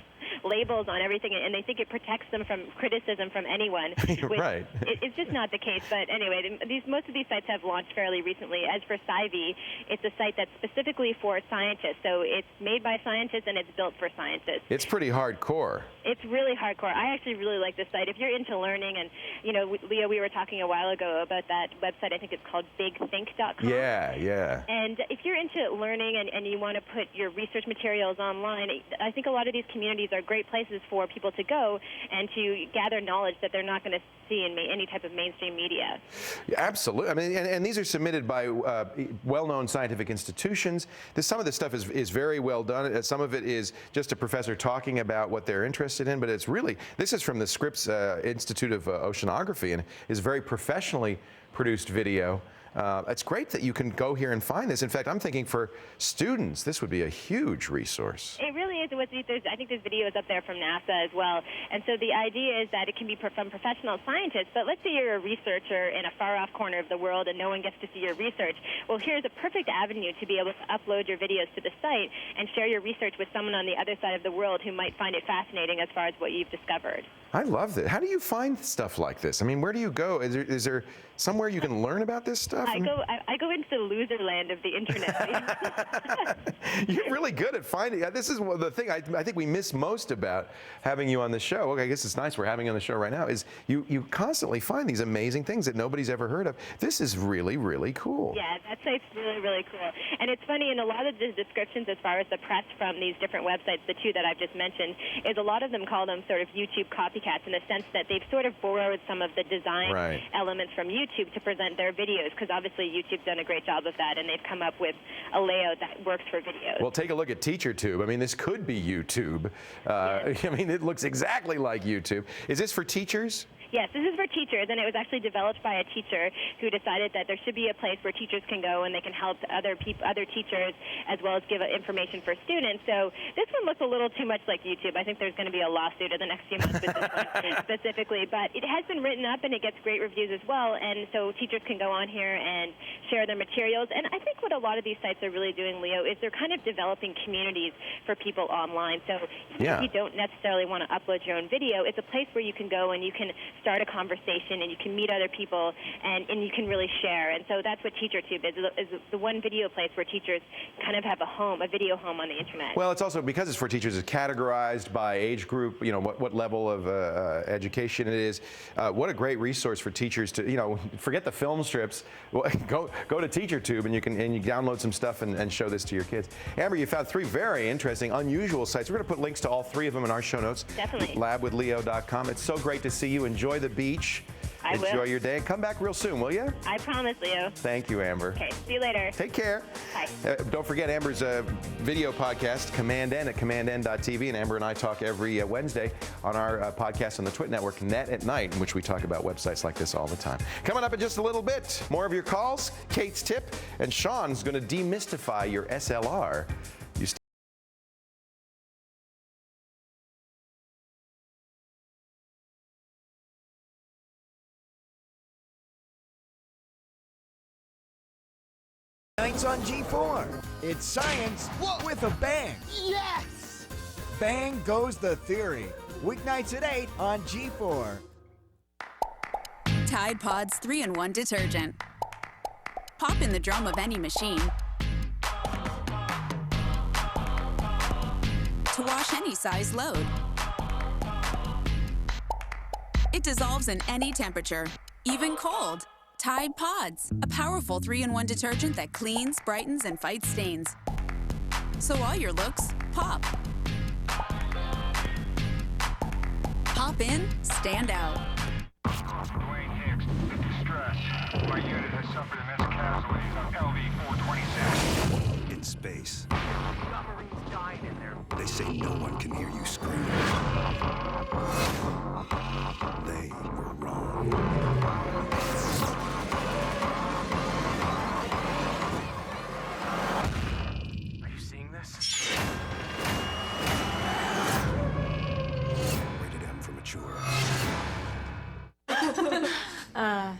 labels on everything and they think it protects them from criticism from anyone.
Right.
It's just not the case. But anyway, most of these sites have launched fairly recently. As for Sci-V, it's a site that's specifically for scientists. So it's made by scientists and it's built for scientists.
It's pretty hardcore.
It's really hardcore. I actually really like this site. If you're into learning, and, you know, Leo, we were talking a while ago about that website. I think it's called bigthink.com.
Yeah.
And if you're into learning and you want to put your research materials online, I think a lot of these communities are great places for people to go and to gather knowledge that they're not going to see in any type of mainstream media.
Yeah, absolutely. I mean, and these are submitted by well-known scientific institutions. Some of this stuff is very well done. Some of it is just a professor talking about what they're interested in, but it's really, this is from the Scripps Institute of Oceanography and is very professionally produced video. It's great that you can go here and find this. In fact, I'm thinking for students, this would be a huge resource.
It really is. I think there's videos up there from NASA as well. And so the idea is that it can be from professional scientists, but let's say you're a researcher in a far-off corner of the world and no one gets to see your research. Well, here's a perfect avenue to be able to upload your videos to the site and share your research with someone on the other side of the world who might find it fascinating as far as what you've discovered.
I love that. How do you find stuff like this? I mean, where do you go? Is there somewhere you can learn about this stuff?
I go into the loser land of the internet.
You're really good at finding. This is the thing I think we miss most about having you on the show. Okay, I guess it's nice we're having you on the show right now. Is you constantly find these amazing things that nobody's ever heard of. This is really, really cool.
Yeah, that site's really, really cool. And it's funny, in a lot of the descriptions as far as the press from these different websites, the two that I've just mentioned, is a lot of them call them sort of YouTube copycats in the sense that they've sort of borrowed some of the design elements from YouTube to present their videos, because obviously YouTube's done a great job of that, and they've come up with a layout that works for videos.
Well, take a look at TeacherTube. I mean, this could be YouTube. I mean, it looks exactly like YouTube. Is this for teachers?
Yes, this is for teachers, and it was actually developed by a teacher who decided that there should be a place where teachers can go and they can help other teachers as well as give information for students. So this one looks a little too much like YouTube. I think there's going to be a lawsuit in the next few months with this one specifically, but it has been written up and it gets great reviews as well, and so teachers can go on here and share their materials. And I think what a lot of these sites are really doing, Leo, is they're kind of developing communities for people online. So if you don't necessarily want to upload your own video, it's a place where you can go and you can start a conversation and you can meet other people and you can really share. And so that's what TeacherTube is the one video place where teachers kind of have a video home on the internet.
Well, it's also, because it's for teachers, it's categorized by age group, you know, what level of education it is. What a great resource for teachers to, you know, forget the film strips. Go to TeacherTube and you download some stuff and show this to your kids. Amber, you found 3 very interesting, unusual sites. We're going to put links to all 3 of them in our show notes.
Definitely.
Labwithleo.com. It's so great to see you. Enjoy the beach.
I will.
Enjoy your day. Come back real soon, will you?
I promise, Leo.
Thank you, Amber.
Okay, see you later.
Take care.
Bye.
Don't forget Amber's video podcast, Command N at commandn.tv, and Amber and I talk every Wednesday on our podcast on the Twit Network, Net at Night, in which we talk about websites like this all the time. Coming up in just a little bit, more of your calls, Kate's tip, and Sean's going to demystify your SLR.
Science on G4. It's science with a bang.
Yes!
Bang goes the theory. weeknights at 8 on G4.
Tide Pods 3-in-1 detergent. Pop in the drum of any machine to wash any size load. It dissolves in any temperature, even cold. Tide Pods, a powerful 3-in-1 detergent that cleans, brightens, and fights stains. So all your looks pop. Pop in, stand out.
My unit has suffered immense casualties on LV-426.
In space, they say no one can hear you scream. They were wrong.
Are you seeing this?
Rated M for mature.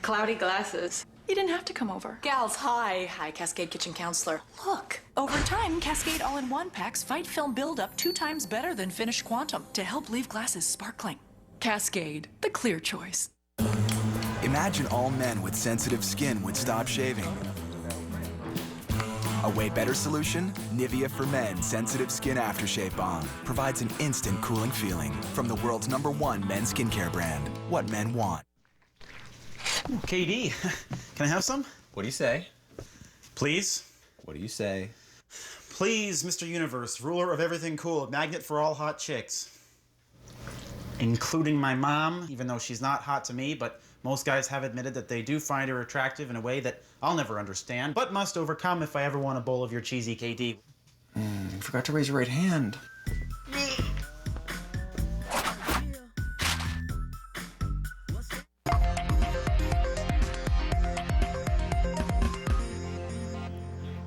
Cloudy glasses. You didn't have to come over. Gals, hi. Hi, Cascade Kitchen Counselor. Look, over time, Cascade All-in-One packs fight film buildup 2 times better than Finish Quantum to help leave glasses sparkling. Cascade, the clear choice.
Imagine all men with sensitive skin would stop shaving. A way better solution? Nivea for Men Sensitive Skin Aftershave Balm provides an instant cooling feeling from the world's #1 men's skincare brand. What men want.
KD, can I have some?
What do you say?
Please?
What do you say?
Please, Mr. Universe, ruler of everything cool, magnet for all hot chicks. Including my mom, even though she's not hot to me, but most guys have admitted that they do find her attractive in a way that I'll never understand, but must overcome if I ever want a bowl of your cheesy KD.
You forgot to raise your right hand.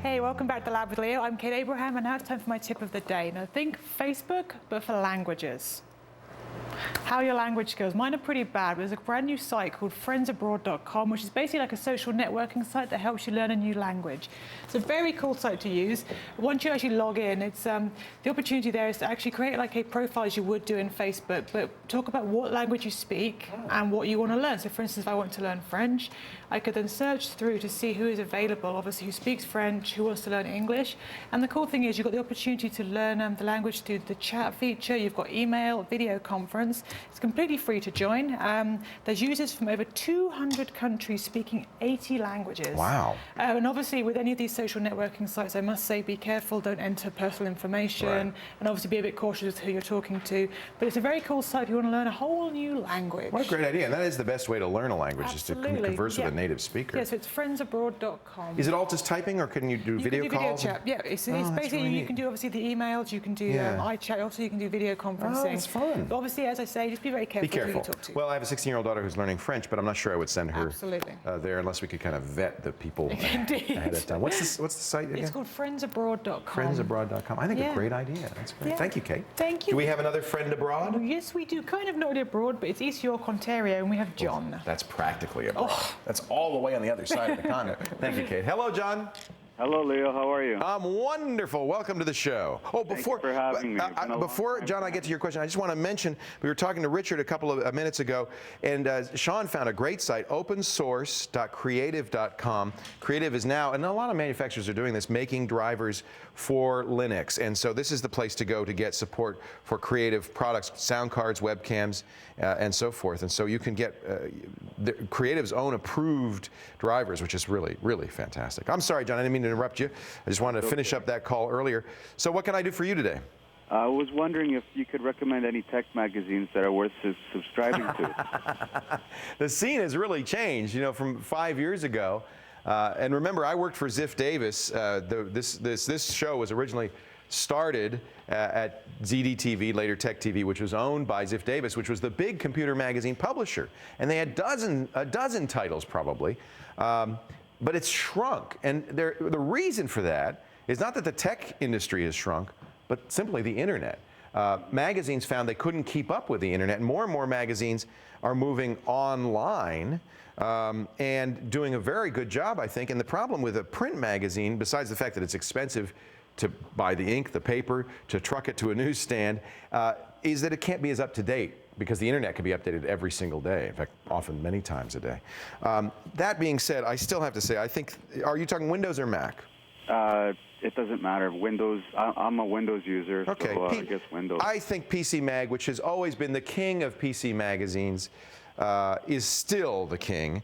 Hey, welcome back to Lab with Leo. I'm Kate Abraham, and now it's time for my tip of the day. Now, think Facebook, but for languages. How your language skills. Mine are pretty bad. There's a brand new site called friendsabroad.com, which is basically like a social networking site that helps you learn a new language. It's a very cool site to use. Once you actually log in, it's the opportunity there is to actually create like a profile as you would do in Facebook, but talk about what language you speak and what you want to learn. So for instance, if I want to learn French, I could then search through to see who is available, obviously who speaks French, who wants to learn English. And the cool thing is you've got the opportunity to learn the language through the chat feature. You've got email, video conference. It's completely free to join. There's users from over 200 countries speaking 80 languages.
Wow.
And obviously with any of these social networking sites, I must say be careful, don't enter personal information,
Right.
and obviously be a bit cautious with who you're talking to. But it's a very cool site if you want to learn a whole new language.
What a great idea. And that is the best way to learn a language,
Absolutely.
is to converse
Yeah.
with a native speaker.
Yeah, so it's friendsabroad.com.
Is it all just typing, or can you do video
You can do
calls?
video chat. Yeah, it's
that's
basically,
really
you
neat.
can do obviously the emails, you can do
Yeah.
iChat, also you can do video conferencing.
Oh, that's fun.
But obviously, as I say, just be very careful,
Be careful.
who you talk to.
Well, I have a 16-year-old daughter who's learning French, but I'm not sure I would send her
Absolutely.
There unless we could kind of vet the people
Indeed.
ahead of time. What's the site again?
It's called friendsabroad.com.
Friendsabroad.com. I think a
Yeah.
great idea. That's great.
Yeah.
Thank you, Kate.
Thank you.
Do we have another friend abroad?
Yes, we do. Kind of not abroad, but it's East York, Ontario, and we have John.
That's practically abroad.
Oh.
That's all the way on the other side of the continent. Thank you, Kate. Hello, John.
Hello, Leo. How are you?
I'm wonderful. Welcome to the show. Oh, before
Thanks for having me. It's been a long
before
time
John, I get to your question, I just want to mention we were talking to Richard a couple of minutes ago, and Sean found a great site, opensource.creative.com. Creative is now, and a lot of manufacturers are doing this, making drivers for Linux, and so this is the place to go to get support for creative products, sound cards, webcams, and so forth. And so you can get Creative's own approved drivers, which is really, really fantastic. I'm sorry, John, I didn't mean to interrupt you. I just wanted to finish up that call earlier. So what can I do for you today?
I was wondering if you could recommend any tech magazines that are worth subscribing to.
The scene has really changed, from 5 years ago. And remember, I worked for Ziff Davis. This show was originally started at ZDTV, later Tech TV, which was owned by Ziff Davis, which was the big computer magazine publisher. And they had a dozen titles probably, but it's shrunk. And the reason for that is not that the tech industry has shrunk, but simply the internet. Magazines found they couldn't keep up with the internet. More and more magazines are moving online and doing a very good job, I think. And the problem with a print magazine, besides the fact that it's expensive to buy the ink, the paper, to truck it to a newsstand, is that it can't be as up to date because the internet can be updated every single day. In fact, often many times a day. That being said, I still have to say, I think, are you talking Windows or Mac?
It doesn't matter. Windows. I'm a Windows user,
okay.
So I guess Windows.
I think PC Mag, which has always been the king of PC magazines, is still the king.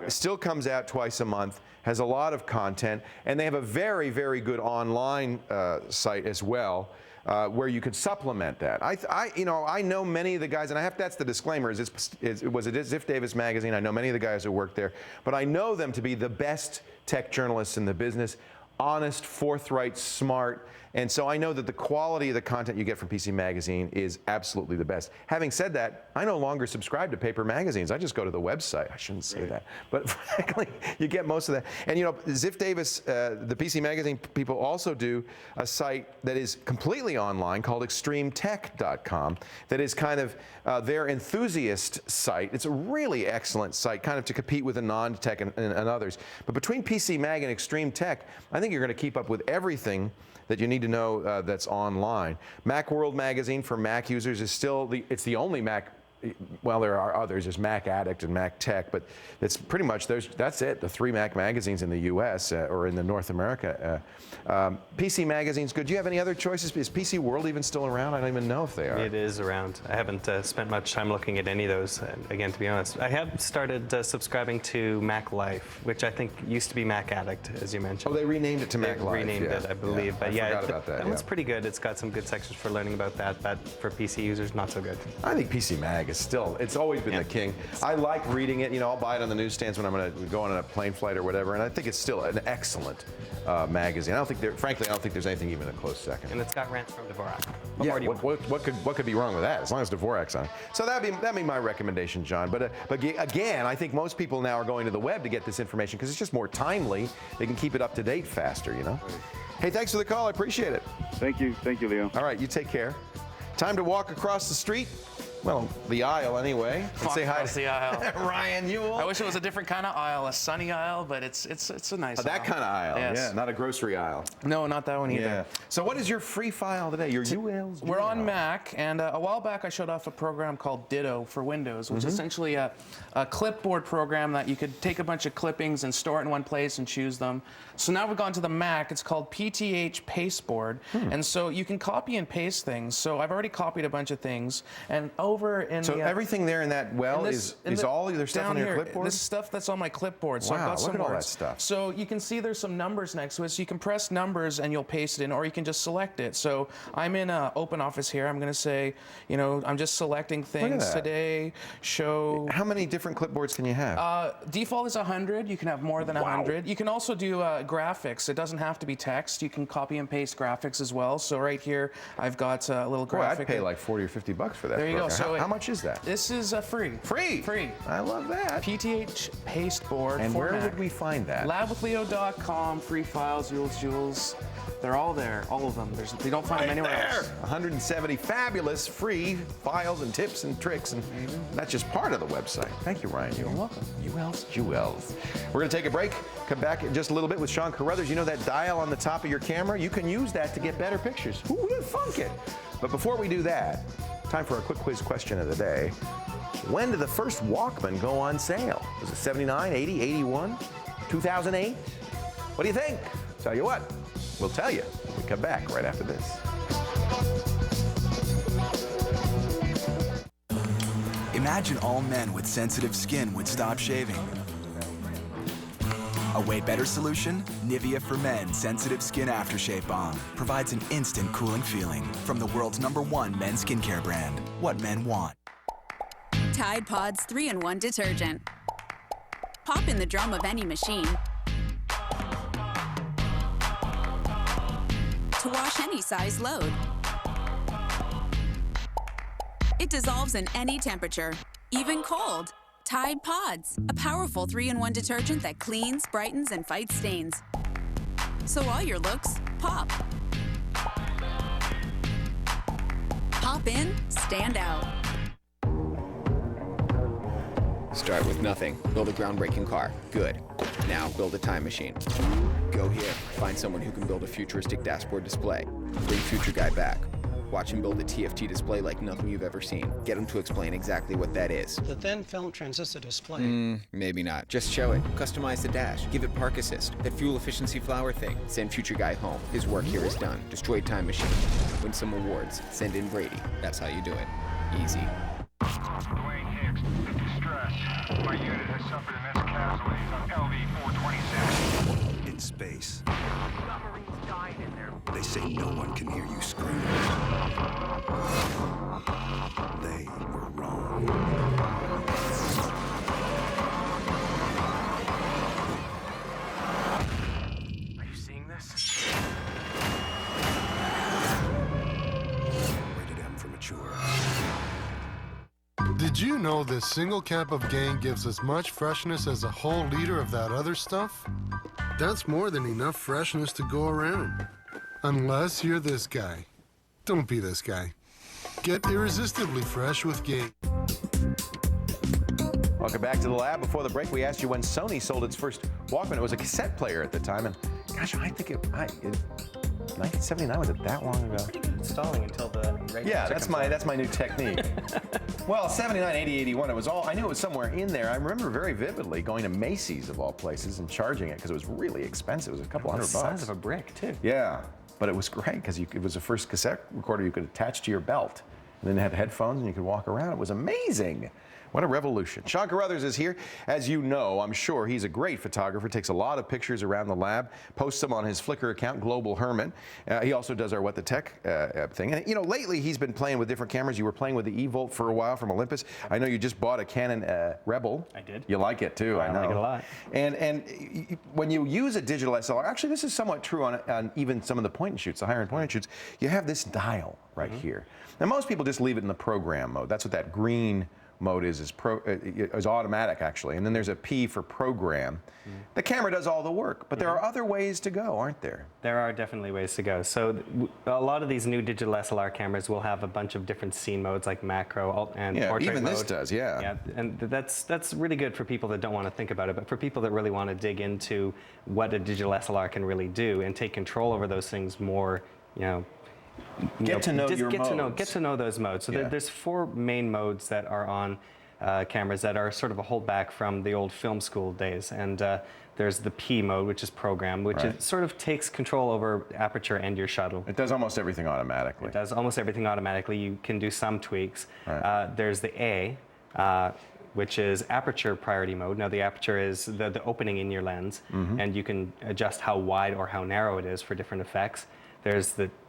Still comes out twice a month, has a lot of content, and they have a very, very good online site as well, where you could supplement that. I know many of the guys, and that's the disclaimer. It was a Ziff Davis magazine. I know many of the guys who work there, but I know them to be the best tech journalists in the business. Honest, forthright, smart, and so I know that the quality of the content you get from PC Magazine is absolutely the best. Having said that, I no longer subscribe to paper magazines. I just go to the website. I shouldn't say that, but frankly, you get most of that. And Ziff Davis, the PC Magazine people also do a site that is completely online called extremetech.com that is kind of their enthusiast site. It's a really excellent site, kind of to compete with the non-tech and others. But between PC Mag and Extreme Tech, I think you're going to keep up with everything that you need to know that's online. Macworld magazine for Mac users is still it's the only Mac. Well, there are others. There's Mac Addict and Mac Tech, but it's pretty much that's it. The 3 Mac magazines in the U.S. Or in the North America. PC Magazine's good. Do you have any other choices? Is PC World even still around? I don't even know if they are.
It is around. I haven't spent much time looking at any of those. Again, to be honest, I have started subscribing to Mac Life, which I think used to be Mac Addict, as you mentioned.
Oh, they renamed it to Mac Life.
Renamed it, I believe.
Yeah,
but
I forgot about that.
That one's pretty good. It's got some good sections for learning about that. But for PC users, not so good.
I think PC Mag is still, it's always been the king. I like reading it. I'll buy it on the newsstands when I'm going to go on a plane flight or whatever, and I think it's still an excellent magazine. Frankly, I don't think there's anything even a close second.
And it's got rants from Dvorak.
What could be wrong with that? As long as Dvorak's on it. So that'd be my recommendation, John. But again, I think most people now are going to the web to get this information because it's just more timely. They can keep it up to date faster. Hey, thanks for the call. I appreciate it.
Thank you, Leo.
All right, you take care. Time to walk across the street. Well, the aisle anyway.
Walk
say hi
across
to
the aisle.
Ryan Yewell.
I wish it was a different kind of aisle, a sunny aisle, but it's a nice aisle.
That kind of aisle,
yes.
Yeah, not a grocery aisle.
No, not that one either.
Yeah. So what is your free file today? Your Yewell's?
We're on Mac, and a while back I showed off a program called Ditto for Windows, which is essentially a clipboard program that you could take a bunch of clippings and store it in one place and choose them. So now we've gone to the Mac. It's called PTH Pasteboard, and so you can copy and paste things. So I've already copied a bunch of things, and over in
everything there in that is all your stuff on your clipboard?
This stuff that's on my clipboard. So
wow,
I've got some
look at all that
words.
stuff.
So you can see there's some numbers next to it. So you can press numbers and you'll paste it in, or you can just select it. So I'm in Open Office here. I'm going to say, I'm just selecting things today. Show.
How many different clipboards can you have?
Default is 100. You can have more than 100. You can also do graphics. It doesn't have to be text. You can copy and paste graphics as well. So right here, I've got a little graphic.
I'd pay like $40 or $50 for that.
There you go. So
how much is that?
This is free.
Free?
Free.
I love that.
PTH Pasteboard.
And where
Mac.
would we find that?
Labwithleo.com, free files, Yewell's. They're all there, all of them. You don't find them anywhere else.
170 fabulous free files and tips and tricks, and that's just part of the website. Thank you, Ryan.
You're welcome.
Yewell's. We're going to take a break. Come back in just a little bit with Sean Carruthers. You know that dial on the top of your camera? You can use that to get better pictures. Ooh, we're going to funk it. But before we do that, time for a quick quiz question of the day. When did the first Walkman go on sale? Was it 79, 80, 81, 2008? What do you think? Tell you what, we'll tell you when we come back right after this.
Imagine all men with sensitive skin would stop shaving. A way better solution? Nivea for Men Sensitive Skin Aftershave Balm provides an instant cooling feeling from the world's #1 men's skincare brand. What men want.
Tide Pods 3-in-1 detergent. Pop in the drum of any machine to wash any size load. It dissolves in any temperature, even cold. Tide Pods, a powerful 3-in-1 detergent that cleans, brightens, and fights stains. So all your looks pop. Pop in, stand out.
Start with nothing. Build a groundbreaking car. Good. Now build a time machine. Go here. Find someone who can build a futuristic dashboard display. Bring Future Guy back. Watch him build a TFT display like nothing you've ever seen. Get him to explain exactly what that is.
The thin film transistor display.
Maybe not. Just show it. Customize the dash. Give it park assist. That fuel efficiency flower thing. Send future guy home. His work here is done. Destroy time machine. Win some awards. Send in Brady. That's how you do it. Easy.
Dwayne Hicks, distress. My unit has suffered immense casualties on LV-426.
In space. They say no one can hear you scream. They were wrong.
Are you seeing this?
Rated M for mature.
Did you know this single cap of Gain gives as much freshness as a whole liter of that other stuff? That's more than enough freshness to go around. Unless you're this guy. Don't be this guy. Get irresistibly fresh with Gain.
Welcome back to the lab. Before the break, we asked you when Sony sold its first Walkman. It was a cassette player at the time, and gosh, I think 1979, was it that long ago?
Pretty good installing until the radio.
Yeah, that's my new technique. Well, 79, 80, 81, it was all, I knew it was somewhere in there. I remember very vividly going to Macy's of all places and charging it because it was really expensive. It was a couple $100 bucks.
The size of a brick, too.
Yeah, but it was great because it was the first cassette recorder you could attach to your belt. And then it had headphones and you could walk around. It was amazing. What a revolution. Sean Carruthers is here. As you know, I'm sure he's a great photographer, takes a lot of pictures around the lab, posts them on his Flickr account, Global Hermit. He also does our What the Tech thing. And, you know, lately he's been playing with different cameras. You were playing with the E-Volt for a while from Olympus. I know you just bought a Canon Rebel.
I did.
You like it, too, I know.
I like it a lot.
And when you use a digital SLR, actually this is somewhat true on even some of the point and shoots, the higher end point and shoots, you have this dial right here. Now, most people just leave it in the program mode. That's what that green mode is automatic, actually. And then there's a P for program. The camera does all the work, but there are other ways to go, aren't there?
There are definitely ways to go. So a lot of these new digital SLR cameras will have a bunch of different scene modes like macro and portrait
even
mode.
This does, yeah.
Yeah, and that's really good for people that don't want to think about it, but for people that really want to dig into what a digital SLR can really do and take control over those things more,
Get to know
those modes. So there's 4 main modes that are on cameras that are sort of a holdback from the old film school days. And there's the P mode, which is program, which sort of takes control over aperture and your shuttle.
It does almost everything automatically.
It does almost everything automatically. You can do some tweaks. There's the A, which is aperture priority mode. Now the aperture is the opening in your lens, and you can adjust how wide or how narrow it is for different effects.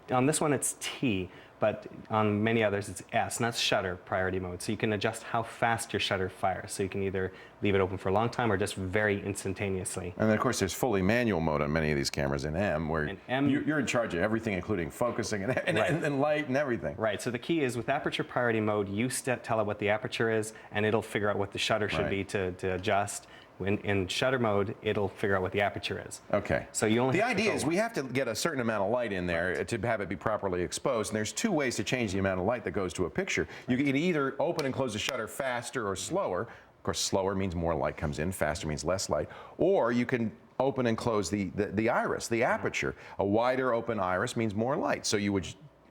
On this one it's T, but on many others it's S, and that's shutter priority mode. So you can adjust how fast your shutter fires. So you can either leave it open for a long time or just very instantaneously.
And then of course there's fully manual mode on many of these cameras in M, where you're in charge of everything, including focusing and light and everything.
Right, so the key is with aperture priority mode, you tell it what the aperture is, and it'll figure out what the shutter should be to adjust. In shutter mode, it'll figure out what the aperture is.
Okay.
So you only.
The idea is we have to get a certain amount of light in there to have it be properly exposed. And there's 2 ways to change the amount of light that goes to a picture. You can either open and close the shutter faster or slower. Of course, slower means more light comes in. Faster means less light. Or you can open and close the iris, the aperture. A wider open iris means more light. So you would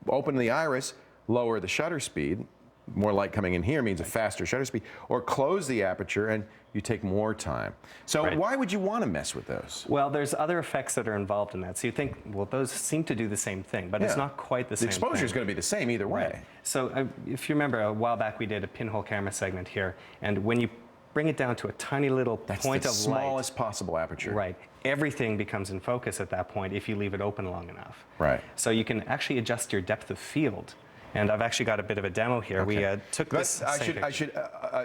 open the iris, lower the shutter speed. More light coming in here means a faster shutter speed, or close the aperture and you take more time. So why would you want to mess with those?
Well, there's other effects that are involved in that. So you think, well, those seem to do the same thing, but it's not quite the same thing.
The exposure is going to be the same either way.
Right. So if you remember, a while back we did a pinhole camera segment here, and when you bring it down to a tiny little point of light.
That's the smallest possible aperture.
Right. Everything becomes in focus at that point if you leave it open long enough.
Right.
So you can actually adjust your depth of field. And I've actually got a bit of a demo here.
Okay.
We took this.
I should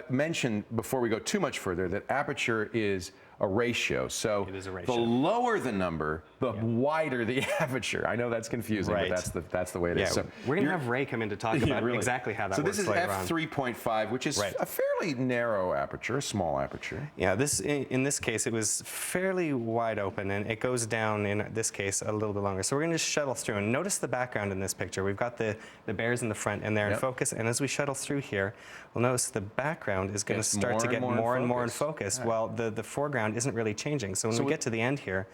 mention before we go too much further that aperture is a ratio. So
it is a ratio.
The lower the number, the wider the aperture. I know that's confusing, but that's the way it is. So
we're going to have Ray come in to talk about exactly how that works.
So this is f3.5, which is a fairly narrow aperture, a small aperture.
Yeah, in this case, it was fairly wide open, and it goes down, in this case, a little bit longer. So we're going to just shuttle through, and notice the background in this picture. We've got the bears in the front, and they're in focus, and as we shuttle through here, we'll notice the background is going to start to get more and more in focus, while the foreground isn't really changing. So when we get to the end here,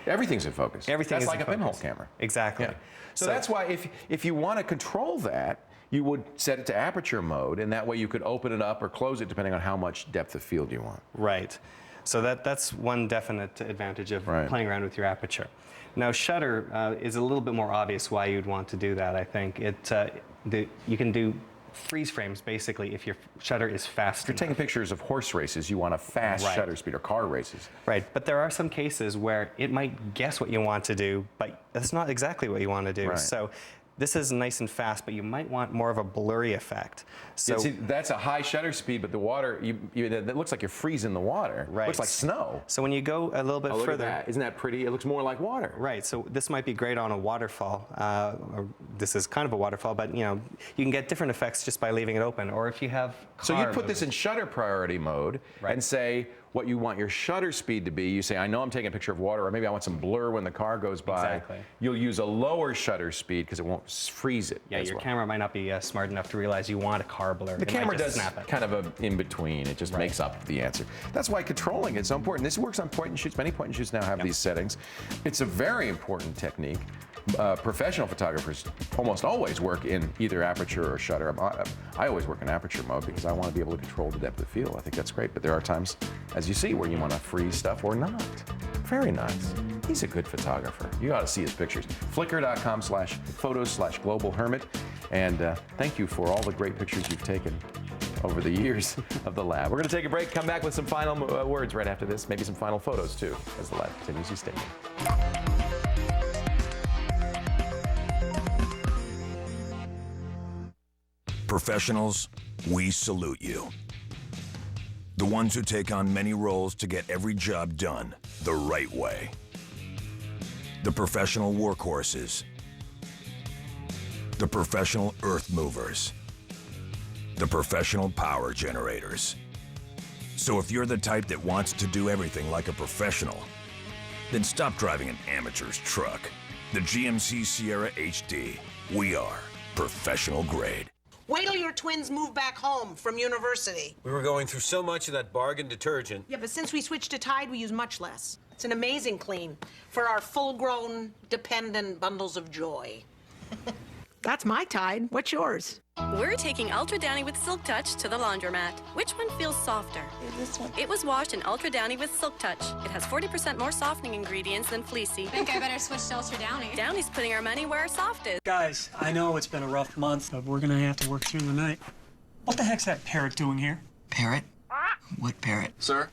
Everything's in focus.
Everything
that's
is
like
in
a pinhole
focus.
camera.
Exactly.
Yeah. So that's why if you want to control that, you would set it to aperture mode, and that way you could open it up or close it depending on how much depth of field you want.
Right. So that's one definite advantage of playing around with your aperture. Now shutter is a little bit more obvious why you'd want to do that. I think you can do freeze frames basically if your shutter is fast.
If you're taking pictures of horse races, you want a fast shutter speed, or car races.
Right, but there are some cases where it might guess what you want to do, but that's not exactly what you want to do.
Right.
So this is nice and fast, but you might want more of a blurry effect. So
see, that's a high shutter speed, but the water, that looks like you're freezing the water.
Right.
It looks like snow.
So when you go a little bit
look
further,
at that. Isn't that pretty? It looks more like water.
Right. So this might be great on a waterfall. Or this is kind of a waterfall, but you can get different effects just by leaving it open. Or if you have
so you'd put this in shutter priority mode and say what you want your shutter speed to be. You say, I know I'm taking a picture of water, or maybe I want some blur when the car goes by.
Exactly.
You'll use a lower shutter speed because it won't freeze it.
Yeah, your camera might not be smart enough to realize you want a car blur.
The camera does kind of a in between. It just makes up the answer. That's why controlling it's so important. This works on point and shoots. Many point and shoots now have these settings. It's a very important technique. Professional photographers almost always work in either aperture or shutter. I always work in aperture mode because I want to be able to control the depth of field. I think that's great, but there are times, as you see, where you want to freeze stuff or not. Very nice. He's a good photographer. You ought to see his pictures. Flickr.com/photos/globalhermit. And thank you for all the great pictures you've taken over the years of the lab. We're going to take a break, come back with some final words right after this, maybe some final photos too, as the lab continues. You stay tuned.
Professionals, we salute you. The ones who take on many roles to get every job done the right way. The professional workhorses. The professional earth movers. The professional power generators. So if you're the type that wants to do everything like a professional, then stop driving an amateur's truck. The GMC Sierra HD. We are professional grade.
Wait till your twins move back home from university.
We were going through so much of that bargain detergent.
Yeah, but since we switched to Tide, we use much less. It's an amazing clean for our full-grown, dependent bundles of joy. That's my Tide. What's yours?
We're taking Ultra Downy with Silk Touch to the laundromat. Which one feels softer? This one. It was washed in Ultra Downy with Silk Touch. It has 40% more softening ingredients than Fleecy.
Think I better switch to Ultra Downy.
Downy's putting our money where our soft is.
Guys, I know it's been a rough month, but we're gonna have to work through the night. What the heck's that parrot doing here?
Parrot? What parrot?
Sir?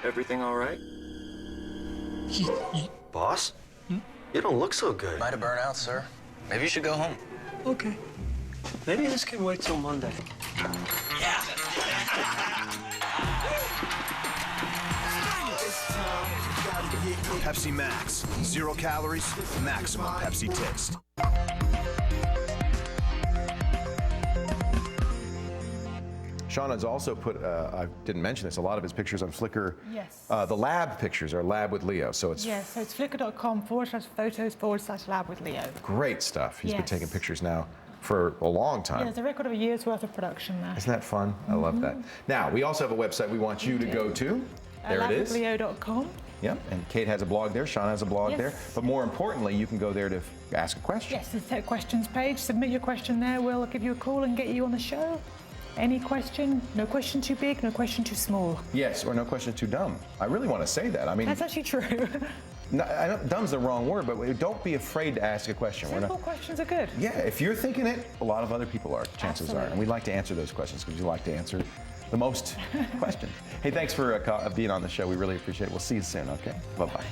Everything all right? Boss? You don't look so good.
Might have burned out, sir. Maybe you should go home.
Okay. Maybe this can wait till Monday.
Yeah.
Pepsi Max. 0 calories, maximum Pepsi taste.
Sean has also put, I didn't mention this, a lot of his pictures on Flickr.
Yes.
The lab pictures are Lab with Leo, so it's
Yes, so it's flickr.com/photos/lab with Leo.
great stuff. He's been
Yes.
taking pictures now for a long
Yeah,
time.
there's a record of a year's worth of production there.
Isn't that fun? I love that. Now, we also have a website we want you to go to. There it is.
labwithleo.com.
Yep, and Kate has a blog there, Sean has a blog
Yes.
there. But more importantly, you can go there to ask a question.
Yes, there's a questions page. Submit your question there. We'll give you a call and get you on the show. Any question? No question too big, no question too small.
Yes, or no question too dumb. I really want to say that. I mean,
That's actually true.
no, I know dumb's the wrong word, but don't be afraid to ask a question.
Simple questions are good.
Yeah, if you're thinking it, a lot of other people are, chances are. And we like to answer those questions because we like to answer the most questions. Hey, thanks for being on the show. We really appreciate it. We'll see you soon, okay? Bye-bye.